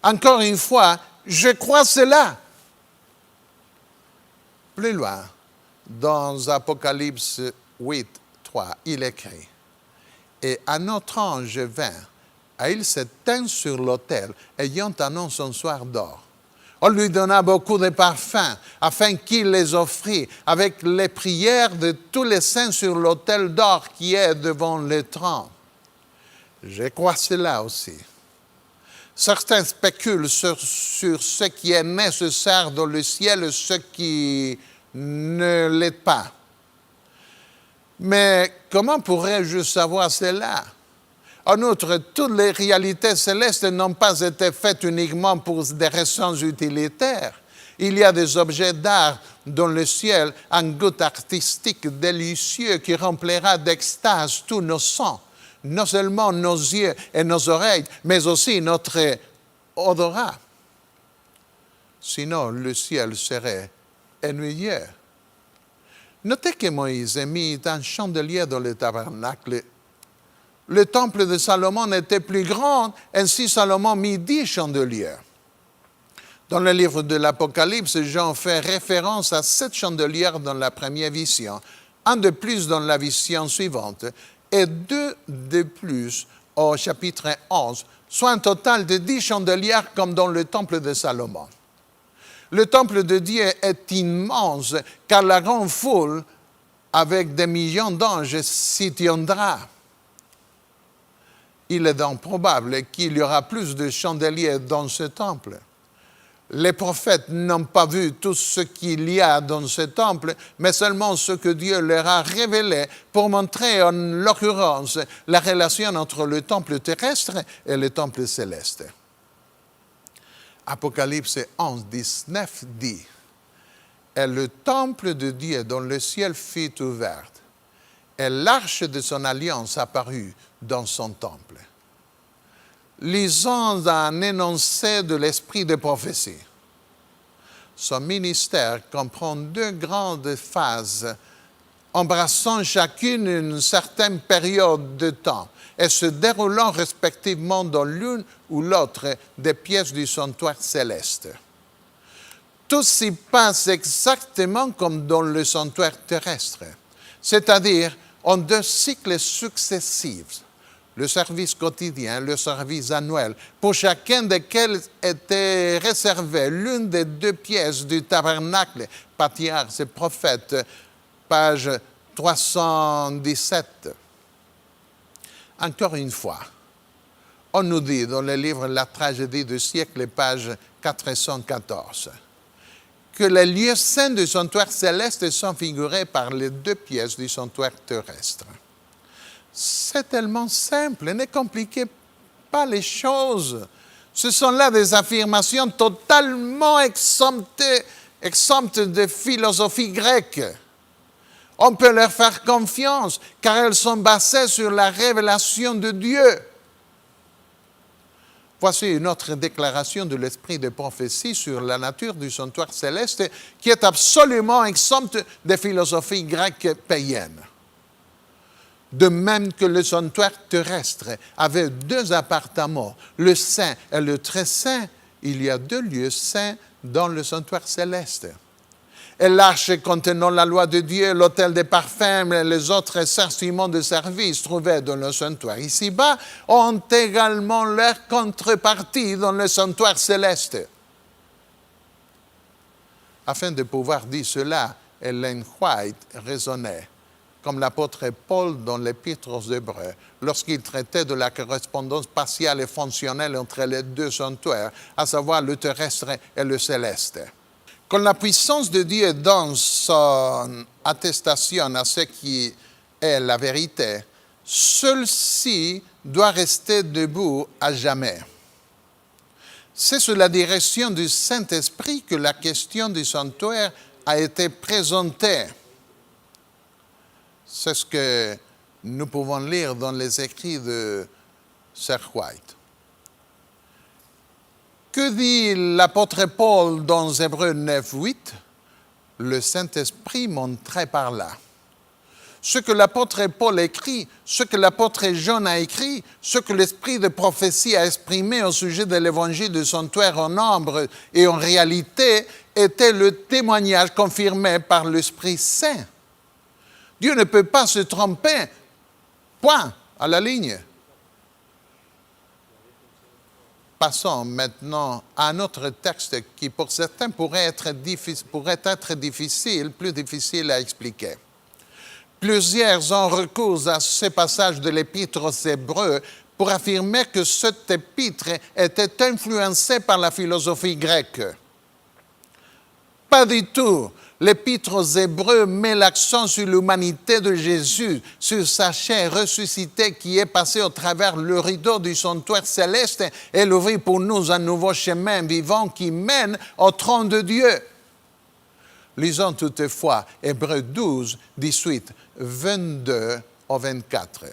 Encore une fois, je crois cela. Plus loin, dans Apocalypse 8, 3, il écrit « Et un autre ange vint, et il se tint sur l'autel, ayant un encensoir d'or. On lui donna beaucoup de parfums, afin qu'il les offrît avec les prières de tous les saints sur l'autel d'or qui est devant le trône. » Je crois cela aussi. Certains spéculent sur ce qui est nécessaire dans le ciel et ce qui ne l'est pas. Mais comment pourrais-je savoir cela? En outre, toutes les réalités célestes n'ont pas été faites uniquement pour des raisons utilitaires. Il y a des objets d'art dans le ciel, un goût artistique délicieux qui remplira d'extase tous nos sens, non seulement nos yeux et nos oreilles, mais aussi notre odorat. Sinon, le ciel serait ennuyeux. Notez que Moïse a mis un chandelier dans le tabernacle. Le temple de Salomon était plus grand, ainsi Salomon mit 10 chandeliers. Dans le livre de l'Apocalypse, Jean fait référence à 7 chandeliers dans la première vision, un de plus dans la vision suivante, et 2 de plus au chapitre 11, soit un total de 10 chandeliers comme dans le temple de Salomon. Le temple de Dieu est immense, car la grande foule, avec des millions d'anges, s'y tiendra. Il est donc probable qu'il y aura plus de chandeliers dans ce temple. Les prophètes n'ont pas vu tout ce qu'il y a dans ce temple, mais seulement ce que Dieu leur a révélé pour montrer en l'occurrence la relation entre le temple terrestre et le temple céleste. Apocalypse 11, 19 dit « Et le temple de Dieu dont le ciel fut ouvert, et l'arche de son alliance apparut dans son temple. » Lisons un énoncé de l'esprit de prophétie. Son ministère comprend 2 grandes phases, embrassant chacune une certaine période de temps et se déroulant respectivement dans l'une ou l'autre des pièces du sanctuaire céleste. Tout s'y passe exactement comme dans le sanctuaire terrestre, c'est-à-dire en 2 cycles successifs. Le service quotidien, le service annuel, pour chacun desquels était réservé l'une des 2 pièces du tabernacle, Patriarches et Prophètes, page 317. Encore une fois, on nous dit dans le livre La tragédie du siècle, page 414, que les lieux saints du sanctuaire céleste sont figurés par les 2 pièces du sanctuaire terrestre. C'est tellement simple, ne compliquez pas les choses. Ce sont là des affirmations totalement exemptes de philosophie grecque. On peut leur faire confiance car elles sont basées sur la révélation de Dieu. Voici une autre déclaration de l'esprit de prophétie sur la nature du sanctuaire céleste qui est absolument exempte des philosophies grecques païennes. De même que le sanctuaire terrestre avait 2 appartements, le saint et le très saint, il y a 2 lieux saints dans le sanctuaire céleste. Et l'arche contenant la loi de Dieu, l'autel des parfums et les autres instruments de service trouvés dans le sanctuaire ici-bas ont également leur contrepartie dans le sanctuaire céleste. Afin de pouvoir dire cela, Ellen White raisonnait comme l'apôtre Paul dans l'Épître aux Hébreux, lorsqu'il traitait de la correspondance spatiale et fonctionnelle entre les 2 sanctuaires, à savoir le terrestre et le céleste. Quand la puissance de Dieu donne son attestation à ce qui est la vérité, celle-ci doit rester debout à jamais. C'est sous la direction du Saint-Esprit que la question du sanctuaire a été présentée. C'est ce que nous pouvons lire dans les écrits de Sir White. Que dit l'apôtre Paul dans Hébreux 9, 8? Le Saint-Esprit montrait par là. Ce que l'apôtre Paul écrit, ce que l'apôtre Jean a écrit, ce que l'esprit de prophétie a exprimé au sujet de l'évangile du sanctuaire en nombre et en réalité était le témoignage confirmé par l'Esprit Saint. Dieu ne peut pas se tromper. Point, à la ligne. Passons maintenant à un autre texte qui, pour certains, pourrait être difficile, plus difficile à expliquer. Plusieurs ont recours à ce passage de l'Épître aux Hébreux pour affirmer que cet épître était influencé par la philosophie grecque. Pas du tout. L'Épître aux Hébreux met l'accent sur l'humanité de Jésus, sur sa chair ressuscitée qui est passée au travers le rideau du sanctuaire céleste et l'ouvrit pour nous un nouveau chemin vivant qui mène au trône de Dieu. Lisons toutefois Hébreux 12, 18, 22 au 24.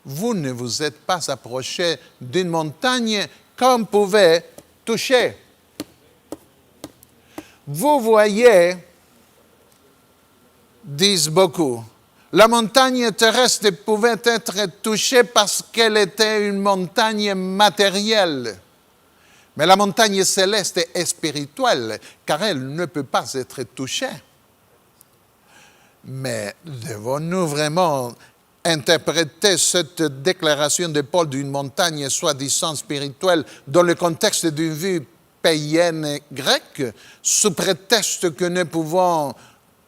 Vous ne vous êtes pas approchés d'une montagne qu'on pouvait toucher. Vous voyez, disent beaucoup, la montagne terrestre pouvait être touchée parce qu'elle était une montagne matérielle. Mais la montagne céleste est spirituelle, car elle ne peut pas être touchée. Mais devons-nous vraiment interpréter cette déclaration de Paul d'une montagne soi-disant spirituelle dans le contexte d'une vue païenne grecque, sous prétexte que ne pouvant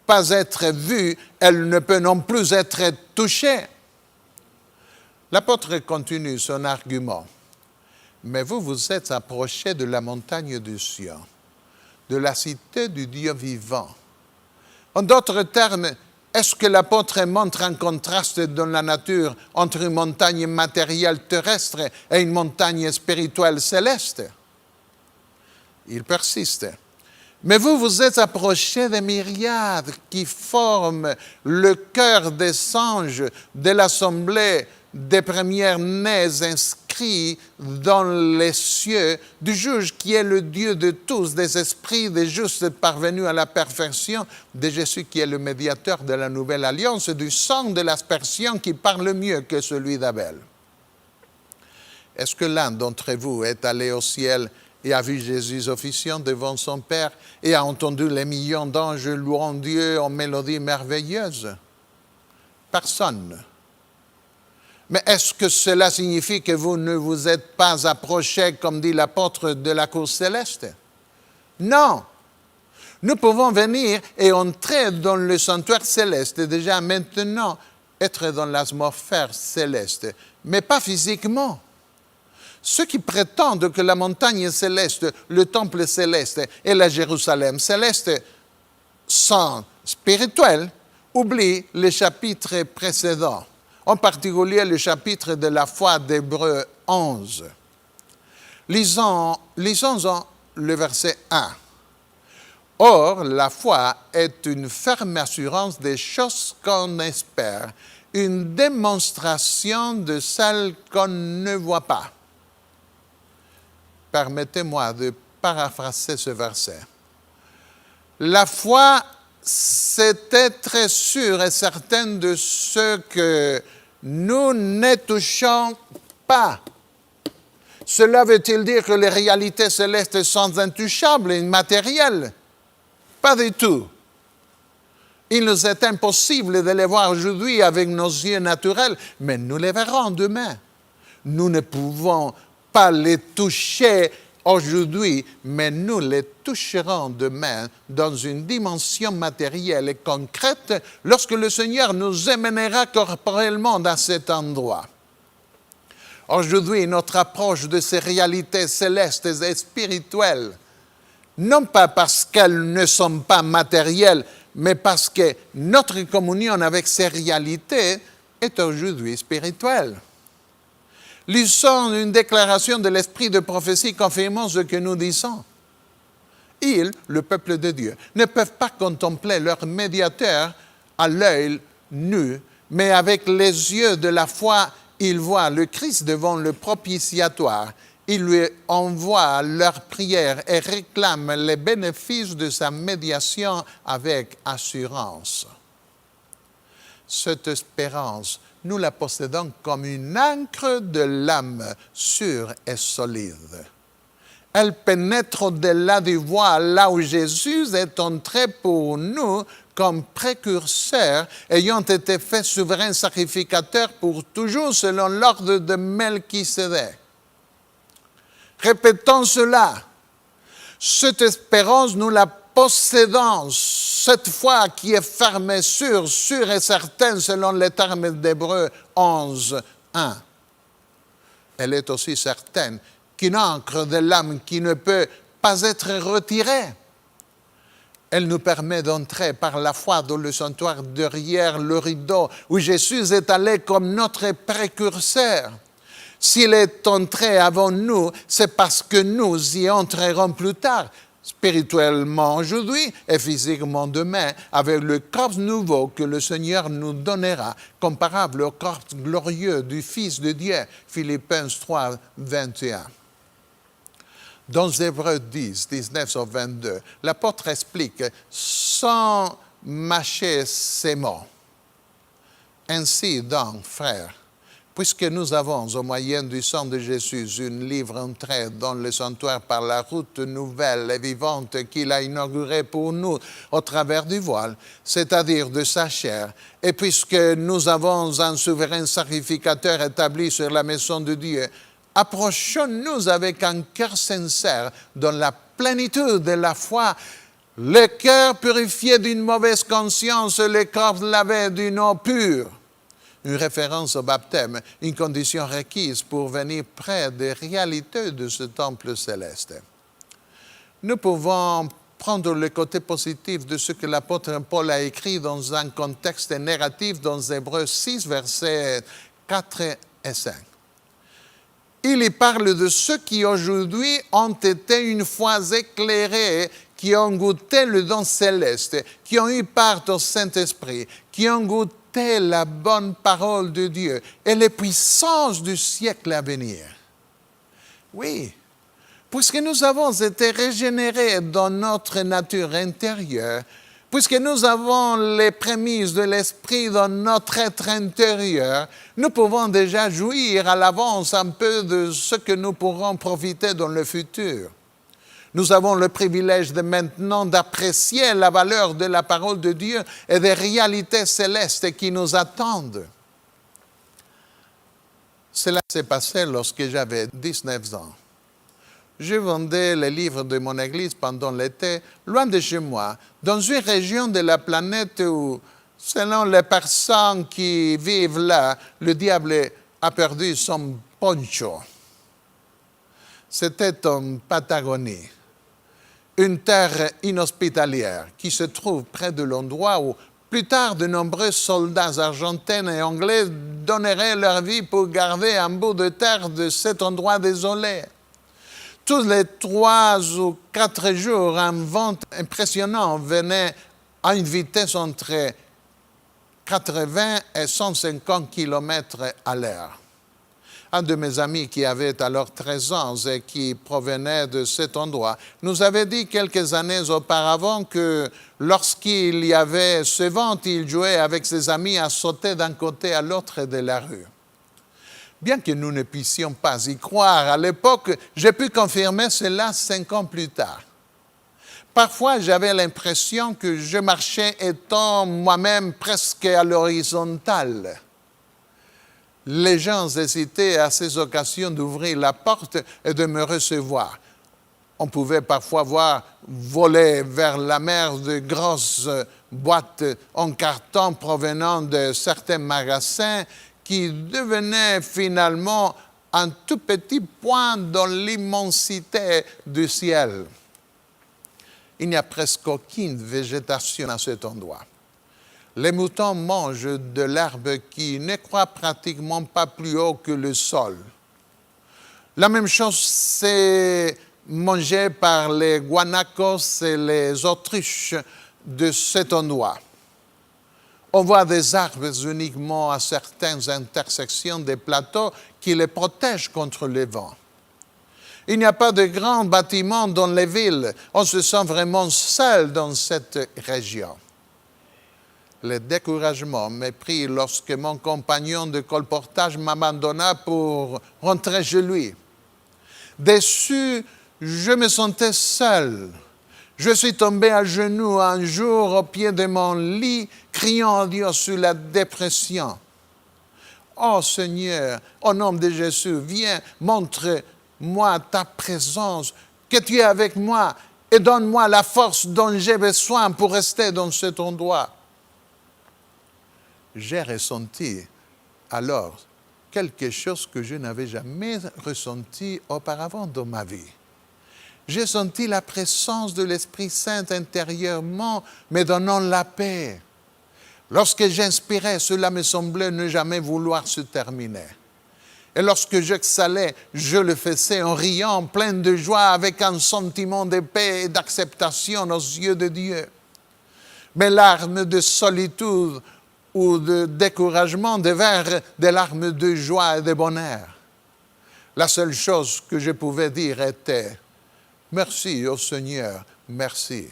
pas être vue, elle ne peut non plus être touchée? L'apôtre continue son argument. Mais vous vous êtes approchés de la montagne du Sion, de la cité du Dieu vivant. En d'autres termes, est-ce que l'apôtre montre un contraste dans la nature entre une montagne matérielle terrestre et une montagne spirituelle céleste? Il persiste. Mais vous vous êtes approchés des myriades qui forment le cœur des anges de l'assemblée des premiers-nés inscrits dans les cieux, du juge qui est le Dieu de tous, des esprits des justes parvenus à la perfection, de Jésus qui est le médiateur de la nouvelle alliance, du sang de l'aspersion qui parle mieux que celui d'Abel. Est-ce que l'un d'entre vous est allé au ciel et a vu Jésus officiant devant son Père et a entendu les millions d'anges louant Dieu en mélodies merveilleuses? Personne. Mais est-ce que cela signifie que vous ne vous êtes pas approchés, comme dit l'apôtre, de la cour céleste? Non. Nous pouvons venir et entrer dans le sanctuaire céleste, déjà maintenant être dans l'atmosphère céleste, mais pas physiquement. Ceux qui prétendent que la montagne céleste, le temple céleste et la Jérusalem céleste sont spirituels oublient les chapitres précédents, en particulier le chapitre de la foi d'Hébreux 11. Lisons le verset 1. Or, la foi est une ferme assurance des choses qu'on espère, une démonstration de celles qu'on ne voit pas. Permettez-moi de paraphraser ce verset. La foi, c'était très sûr et certain de ce que nous ne touchons pas. Cela veut-il dire que les réalités célestes sont intouchables et immatérielles? Pas du tout. Il nous est impossible de les voir aujourd'hui avec nos yeux naturels, mais nous les verrons demain. Nous ne pouvons pas les toucher aujourd'hui, mais nous les toucherons demain dans une dimension matérielle et concrète lorsque le Seigneur nous emmènera corporellement dans cet endroit. Aujourd'hui, notre approche de ces réalités célestes et spirituelles, non pas parce qu'elles ne sont pas matérielles, mais parce que notre communion avec ces réalités est aujourd'hui spirituelle. Lisons une déclaration de l'esprit de prophétie confirmant ce que nous disons. Ils, le peuple de Dieu, ne peuvent pas contempler leur médiateur à l'œil nu, mais avec les yeux de la foi, ils voient le Christ devant le propitiatoire. Ils lui envoient leurs prières et réclament les bénéfices de sa médiation avec assurance. Cette espérance, nous la possédons comme une ancre de l'âme sûre et solide. Elle pénètre au-delà du voile, là où Jésus est entré pour nous comme précurseur, ayant été fait souverain sacrificateur pour toujours selon l'ordre de Melchisédek. Répétons cela. Cette espérance, nous la possédons, cette foi qui est ferme, sûre et certaine selon les termes d'Hébreux 11, 1. Elle est aussi certaine qu'une ancre de l'âme qui ne peut pas être retirée. Elle nous permet d'entrer par la foi dans le sanctuaire derrière le rideau où Jésus est allé comme notre précurseur. S'il est entré avant nous, c'est parce que nous y entrerons plus tard, spirituellement aujourd'hui et physiquement demain, avec le corps nouveau que le Seigneur nous donnera, comparable au corps glorieux du Fils de Dieu, Philippiens 3, 21. Dans Hébreux 10, 19 au 22, l'apôtre explique sans mâcher ces mots. Ainsi donc, frères, puisque nous avons, au moyen du sang de Jésus, une libre entrée dans le sanctuaire par la route nouvelle et vivante qu'il a inaugurée pour nous au travers du voile, c'est-à-dire de sa chair, et puisque nous avons un souverain sacrificateur établi sur la maison de Dieu, approchons-nous avec un cœur sincère dans la plénitude de la foi, le cœur purifié d'une mauvaise conscience, le corps lavé d'une eau pure. Une référence au baptême, une condition requise pour venir près des réalités de ce temple céleste. Nous pouvons prendre le côté positif de ce que l'apôtre Paul a écrit dans un contexte négatif dans Hébreux 6, versets 4 et 5. Il y parle de ceux qui aujourd'hui ont été une fois éclairés, qui ont goûté le don céleste, qui ont eu part au Saint-Esprit, qui ont goûté la bonne parole de Dieu et les puissances du siècle à venir. Oui, puisque nous avons été régénérés dans notre nature intérieure, puisque nous avons les prémices de l'Esprit dans notre être intérieur, nous pouvons déjà jouir à l'avance un peu de ce que nous pourrons profiter dans le futur. Nous avons le privilège de maintenant d'apprécier la valeur de la parole de Dieu et des réalités célestes qui nous attendent. Cela s'est passé lorsque j'avais 19 ans. Je vendais les livres de mon église pendant l'été, loin de chez moi, dans une région de la planète où, selon les personnes qui vivent là, le diable a perdu son poncho. C'était en Patagonie, une terre inhospitalière qui se trouve près de l'endroit où, plus tard, de nombreux soldats argentins et anglais donneraient leur vie pour garder un bout de terre de cet endroit désolé. Tous les 3 ou 4 jours, un vent impressionnant venait à une vitesse entre 80 et 150 km à l'heure. Un de mes amis qui avait alors 13 ans et qui provenait de cet endroit nous avait dit quelques années auparavant que lorsqu'il y avait ce vent, il jouait avec ses amis à sauter d'un côté à l'autre de la rue. Bien que nous ne puissions pas y croire à l'époque, j'ai pu confirmer cela 5 ans plus tard. Parfois, j'avais l'impression que je marchais étant moi-même presque à l'horizontale. Les gens hésitaient à ces occasions d'ouvrir la porte et de me recevoir. On pouvait parfois voir voler vers la mer de grosses boîtes en carton provenant de certains magasins qui devenaient finalement un tout petit point dans l'immensité du ciel. Il n'y a presque aucune végétation à cet endroit. Les moutons mangent de l'herbe qui ne croît pratiquement pas plus haut que le sol. La même chose, c'est mangé par les guanacos et les autruches de cet endroit. On voit des arbres uniquement à certaines intersections des plateaux qui les protègent contre le vent. Il n'y a pas de grands bâtiments dans les villes. On se sent vraiment seul dans cette région. Le découragement m'est pris lorsque mon compagnon de colportage m'abandonna pour rentrer chez lui. Déçu, je me sentais seul. Je suis tombé à genoux un jour au pied de mon lit, criant à Dieu sur la dépression. « Oh Seigneur, au nom de Jésus, viens, montre-moi ta présence, que tu es avec moi et donne-moi la force dont j'ai besoin pour rester dans cet endroit. » J'ai ressenti alors quelque chose que je n'avais jamais ressenti auparavant dans ma vie. J'ai senti la présence de l'Esprit Saint intérieurement, me donnant la paix. Lorsque j'inspirais, cela me semblait ne jamais vouloir se terminer. Et lorsque j'exhalais, je le faisais en riant, plein de joie, avec un sentiment de paix et d'acceptation aux yeux de Dieu. Mes larmes de solitude ou de découragement devinrent des larmes de joie et de bonheur. La seule chose que je pouvais dire était « Merci au Seigneur, merci ».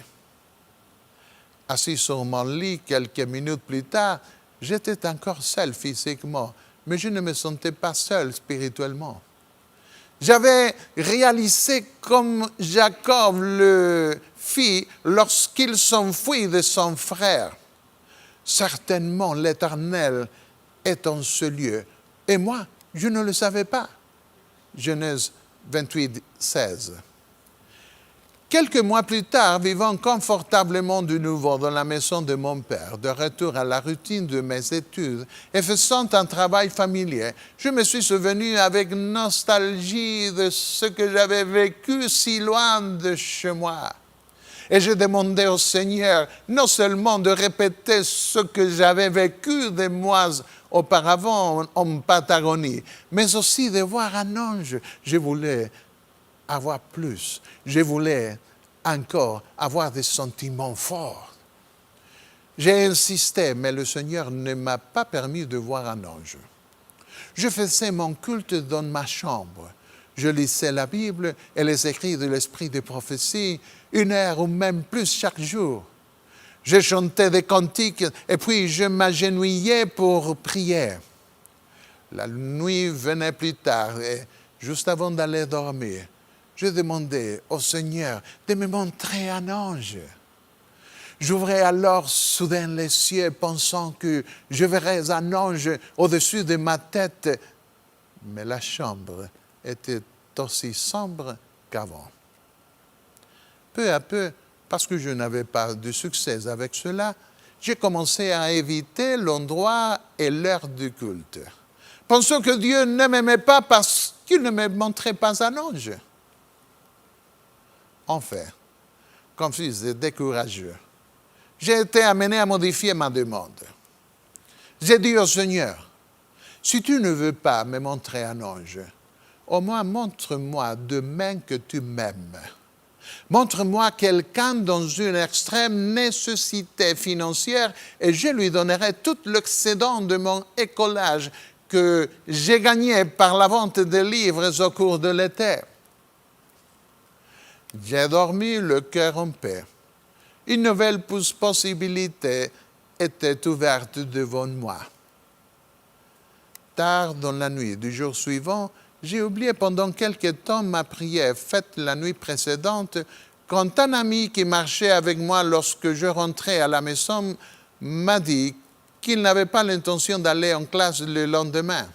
Assis sur mon lit quelques minutes plus tard, j'étais encore seul physiquement, mais je ne me sentais pas seul spirituellement. J'avais réalisé comme Jacob le fit lorsqu'il s'enfuit de son frère. Certainement, l'Éternel est en ce lieu. Et moi, je ne le savais pas. Genèse 28, 16. Quelques mois plus tard, vivant confortablement de nouveau dans la maison de mon père, de retour à la routine de mes études et faisant un travail familier, je me suis souvenu avec nostalgie de ce que j'avais vécu si loin de chez moi. Et j'ai demandé au Seigneur non seulement de répéter ce que j'avais vécu des mois auparavant en Patagonie, mais aussi de voir un ange. Je voulais avoir plus. Je voulais encore avoir des sentiments forts. J'ai insisté, mais le Seigneur ne m'a pas permis de voir un ange. Je faisais mon culte dans ma chambre. Je lisais la Bible et les écrits de l'esprit de prophétie 1 heure ou même plus chaque jour. Je chantais des cantiques et puis je m'agenouillais pour prier. La nuit venait plus tard et juste avant d'aller dormir, je demandais au Seigneur de me montrer un ange. J'ouvrais alors soudain les cieux pensant que je verrais un ange au-dessus de ma tête, mais la chambre était aussi sombre qu'avant. Peu à peu, parce que je n'avais pas de succès avec cela, j'ai commencé à éviter l'endroit et l'heure du culte, pensant que Dieu ne m'aimait pas parce qu'il ne me montrait pas un ange. Enfin, confus et décourageux, j'ai été amené à modifier ma demande. J'ai dit au Seigneur, si tu ne veux pas me montrer un ange, au moins montre-moi demain que tu m'aimes. Montre-moi quelqu'un dans une extrême nécessité financière et je lui donnerai tout l'excédent de mon écolage que j'ai gagné par la vente de livres au cours de l'été. J'ai dormi le cœur en paix. Une nouvelle possibilité était ouverte devant moi. Tard dans la nuit du jour suivant, j'ai oublié pendant quelque temps ma prière faite la nuit précédente quand un ami qui marchait avec moi lorsque je rentrais à la maison m'a dit qu'il n'avait pas l'intention d'aller en classe le lendemain.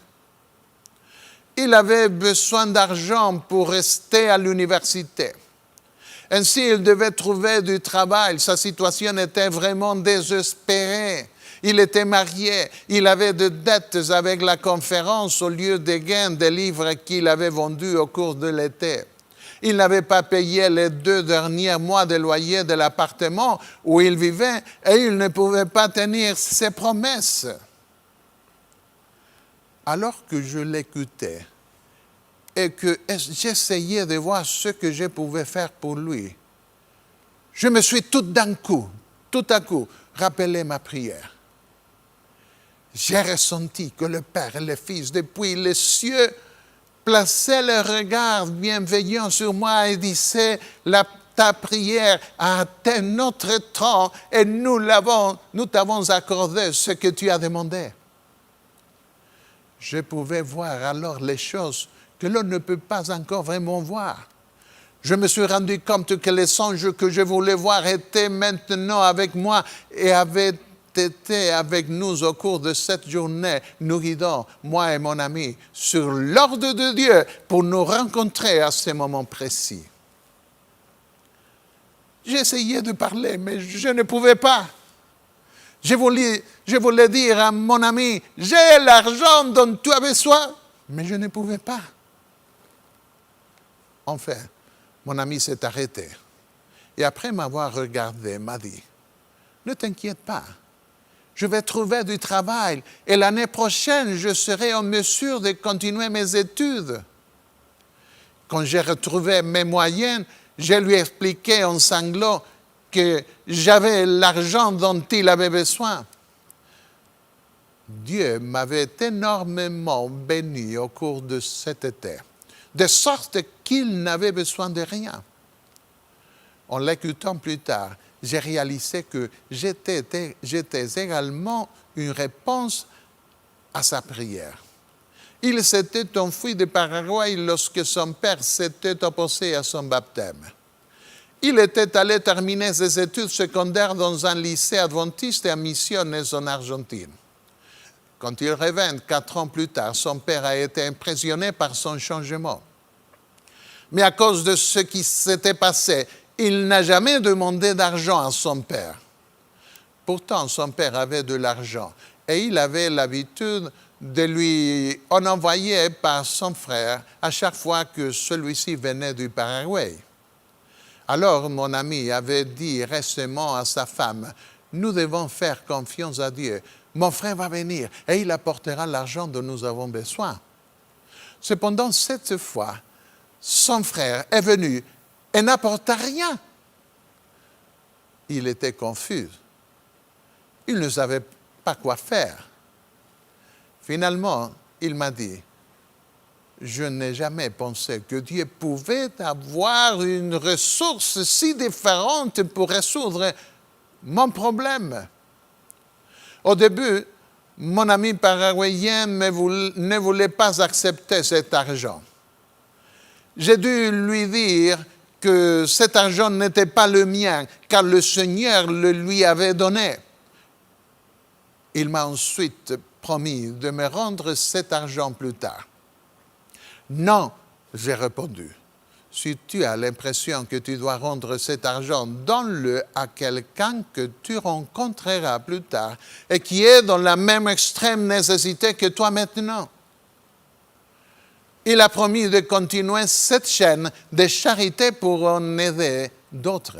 Il avait besoin d'argent pour rester à l'université. Ainsi, il devait trouver du travail. Sa situation était vraiment désespérée. Il était marié, il avait des dettes avec la conférence au lieu des gains des livres qu'il avait vendus au cours de l'été. Il n'avait pas payé les 2 derniers mois de loyer de l'appartement où il vivait et il ne pouvait pas tenir ses promesses. Alors que je l'écoutais et que j'essayais de voir ce que je pouvais faire pour lui, je me suis tout à coup, rappelé ma prière. J'ai ressenti que le Père et le Fils, depuis les cieux, plaçaient leur regard bienveillant sur moi et disaient, ta prière a atteint notre temps et nous t'avons accordé ce que tu as demandé. Je pouvais voir alors les choses que l'on ne peut pas encore vraiment voir. Je me suis rendu compte que les songes que je voulais voir étaient maintenant avec moi et avaient été avec nous au cours de cette journée, nous guidant, moi et mon ami, sur l'ordre de Dieu pour nous rencontrer à ce moment précis. J'essayais de parler, mais je ne pouvais pas. Je voulais dire à mon ami, j'ai l'argent dont tu as besoin, mais je ne pouvais pas. Enfin, mon ami s'est arrêté et après m'avoir regardé, m'a dit, ne t'inquiète pas. Je vais trouver du travail et l'année prochaine, je serai en mesure de continuer mes études. Quand j'ai retrouvé mes moyens, je lui ai expliqué en sanglots que j'avais l'argent dont il avait besoin. Dieu m'avait énormément béni au cours de cet été, de sorte qu'il n'avait besoin de rien. En l'écoutant plus tard, j'ai réalisé que j'étais également une réponse à sa prière. Il s'était enfui de Paraguay lorsque son père s'était opposé à son baptême. Il était allé terminer ses études secondaires dans un lycée adventiste à Misiones en Argentine. Quand il revint 4 ans plus tard, son père a été impressionné par son changement. Mais à cause de ce qui s'était passé, il n'a jamais demandé d'argent à son père. Pourtant, son père avait de l'argent et il avait l'habitude de lui en envoyer par son frère à chaque fois que celui-ci venait du Paraguay. Alors, mon ami avait dit récemment à sa femme, « Nous devons faire confiance à Dieu. Mon frère va venir et il apportera l'argent dont nous avons besoin. » Cependant, cette fois, son frère est venu et n'apporta rien. Il était confus. Il ne savait pas quoi faire. Finalement, il m'a dit, « Je n'ai jamais pensé que Dieu pouvait avoir une ressource si différente pour résoudre mon problème. » Au début, mon ami paraguayen ne voulait pas accepter cet argent. J'ai dû lui dire que cet argent n'était pas le mien, car le Seigneur le lui avait donné. Il m'a ensuite promis de me rendre cet argent plus tard. Non, j'ai répondu. Si tu as l'impression que tu dois rendre cet argent, donne-le à quelqu'un que tu rencontreras plus tard et qui est dans la même extrême nécessité que toi maintenant. Il a promis de continuer cette chaîne de charité pour en aider d'autres.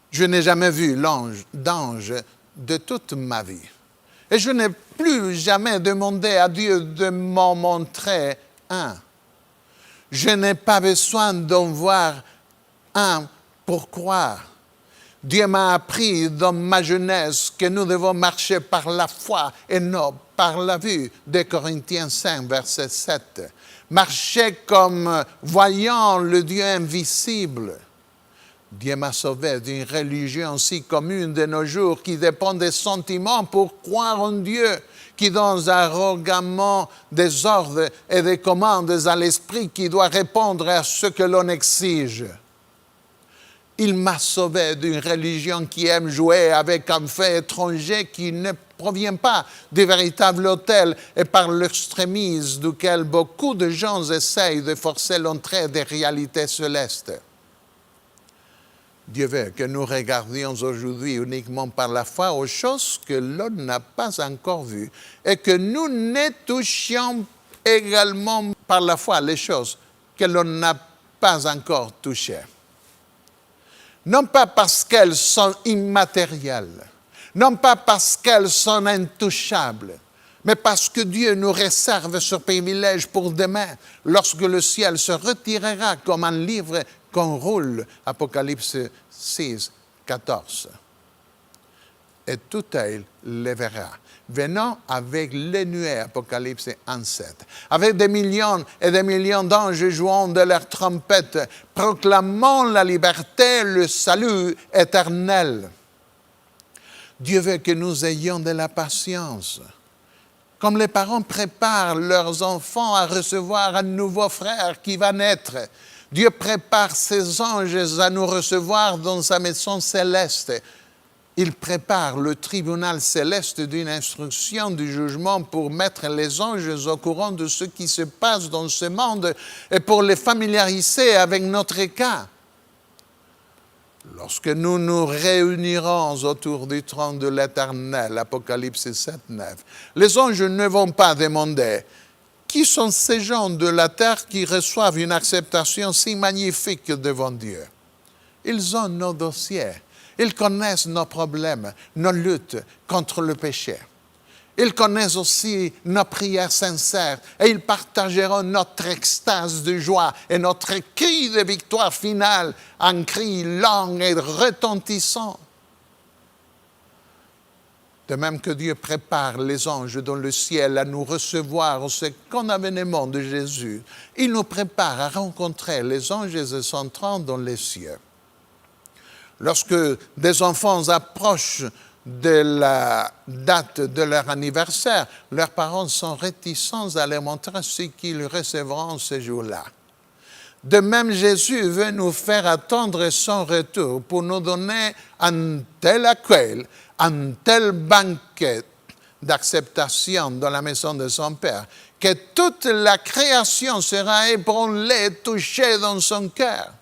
Je n'ai jamais vu d'ange de toute ma vie. Et je n'ai plus jamais demandé à Dieu de m'en montrer un. Je n'ai pas besoin d'en voir un pour croire. Dieu m'a appris dans ma jeunesse que nous devons marcher par la foi et non par la vue. 2 Corinthiens 5, verset 7. Marcher comme voyant le Dieu invisible. Dieu m'a sauvé d'une religion si commune de nos jours qui dépend des sentiments pour croire en Dieu, qui donne arrogamment des ordres et des commandes à l'esprit qui doit répondre à ce que l'on exige. Il m'a sauvé d'une religion qui aime jouer avec un fait étranger qui ne provient pas du véritable autel et par l'extrémisme duquel beaucoup de gens essayent de forcer l'entrée des réalités célestes. Dieu veut que nous regardions aujourd'hui uniquement par la foi aux choses que l'on n'a pas encore vues et que nous ne touchions également par la foi les choses que l'on n'a pas encore touchées. Non pas parce qu'elles sont immatérielles, non pas parce qu'elles sont intouchables, mais parce que Dieu nous réserve ce privilège pour demain, lorsque le ciel se retirera comme un livre qu'on roule, Apocalypse 6, 14. Et tout œil le verra. Venant avec les nuées, Apocalypse 1, 7. Avec des millions et des millions d'anges jouant de leurs trompettes, proclamant la liberté, le salut éternel. Dieu veut que nous ayons de la patience. Comme les parents préparent leurs enfants à recevoir un nouveau frère qui va naître, Dieu prépare ses anges à nous recevoir dans sa maison céleste. Il prépare le tribunal céleste d'une instruction du jugement pour mettre les anges au courant de ce qui se passe dans ce monde et pour les familiariser avec notre cas. Lorsque nous nous réunirons autour du trône de l'Éternel, Apocalypse 7, 9, les anges ne vont pas demander « Qui sont ces gens de la terre qui reçoivent une acceptation si magnifique devant Dieu ?» Ils ont nos dossiers, ils connaissent nos problèmes, nos luttes contre le péché. Ils connaissent aussi nos prières sincères et ils partageront notre extase de joie et notre cri de victoire finale, un cri lent et retentissant. De même que Dieu prépare les anges dans le ciel à nous recevoir au second avènement de Jésus, il nous prépare à rencontrer les anges entrant dans les cieux. Lorsque des enfants approchent de la date de leur anniversaire, leurs parents sont réticents à leur montrer ce qu'ils recevront ce jour-là. De même, Jésus veut nous faire attendre son retour pour nous donner un tel accueil, un tel banquet d'acceptation dans la maison de son Père, que toute la création sera ébranlée, touchée dans son cœur.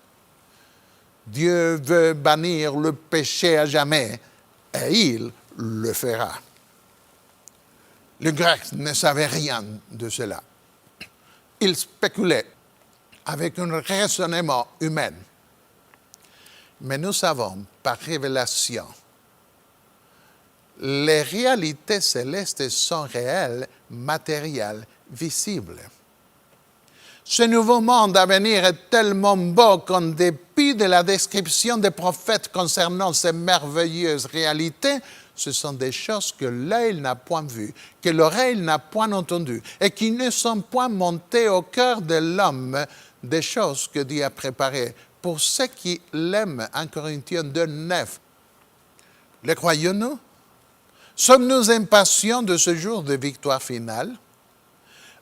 Dieu veut bannir le péché à jamais, et il le fera. Les Grecs ne savaient rien de cela. Ils spéculaient avec un raisonnement humain. Mais nous savons par révélation, les réalités célestes sont réelles, matérielles, visibles. Ce nouveau monde à venir est tellement beau qu'en dépit de la description des prophètes concernant ces merveilleuses réalités, ce sont des choses que l'œil n'a point vues, que l'oreille n'a point entendues et qui ne sont point montées au cœur de l'homme, des choses que Dieu a préparées pour ceux qui l'aiment. 1 Corinthiens 2, 9. Les croyons-nous? Sommes-nous impatients de ce jour de victoire finale?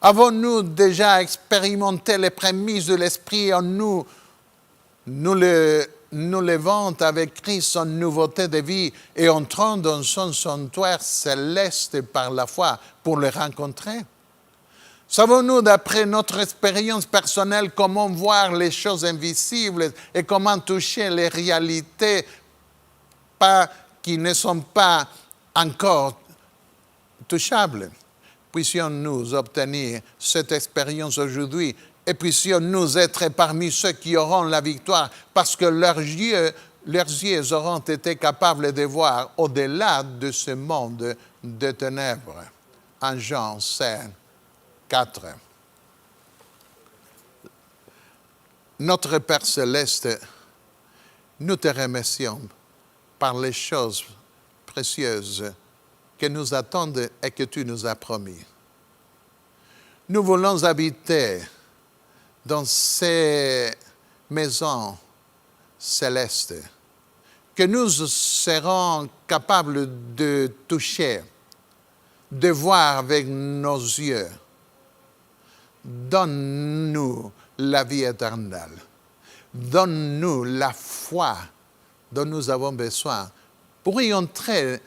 Avons-nous déjà expérimenté les prémices de l'Esprit en nous? Nous levons avec Christ en nouveauté de vie et entrons dans son sanctuaire céleste par la foi pour le rencontrer. Savons-nous, d'après notre expérience personnelle, comment voir les choses invisibles et comment toucher les réalités qui ne sont pas encore touchables? Puissions-nous obtenir cette expérience aujourd'hui et puissions-nous être parmi ceux qui auront la victoire parce que leurs yeux auront été capables de voir au-delà de ce monde de ténèbres. En Jean 5, 4. Notre Père céleste, nous te remercions par les choses précieuses que nous attendent et que tu nous as promis. Nous voulons habiter dans ces maisons célestes que nous serons capables de toucher, de voir avec nos yeux. Donne-nous la vie éternelle. Donne-nous la foi dont nous avons besoin pour y entrer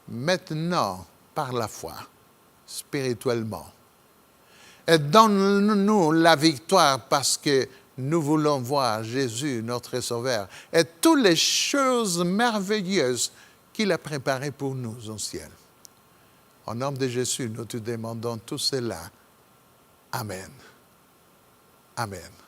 maintenant par la foi, spirituellement. Et donne-nous la victoire parce que nous voulons voir Jésus, notre Sauveur, et toutes les choses merveilleuses qu'il a préparées pour nous au ciel. Au nom de Jésus, nous te demandons tout cela. Amen. Amen.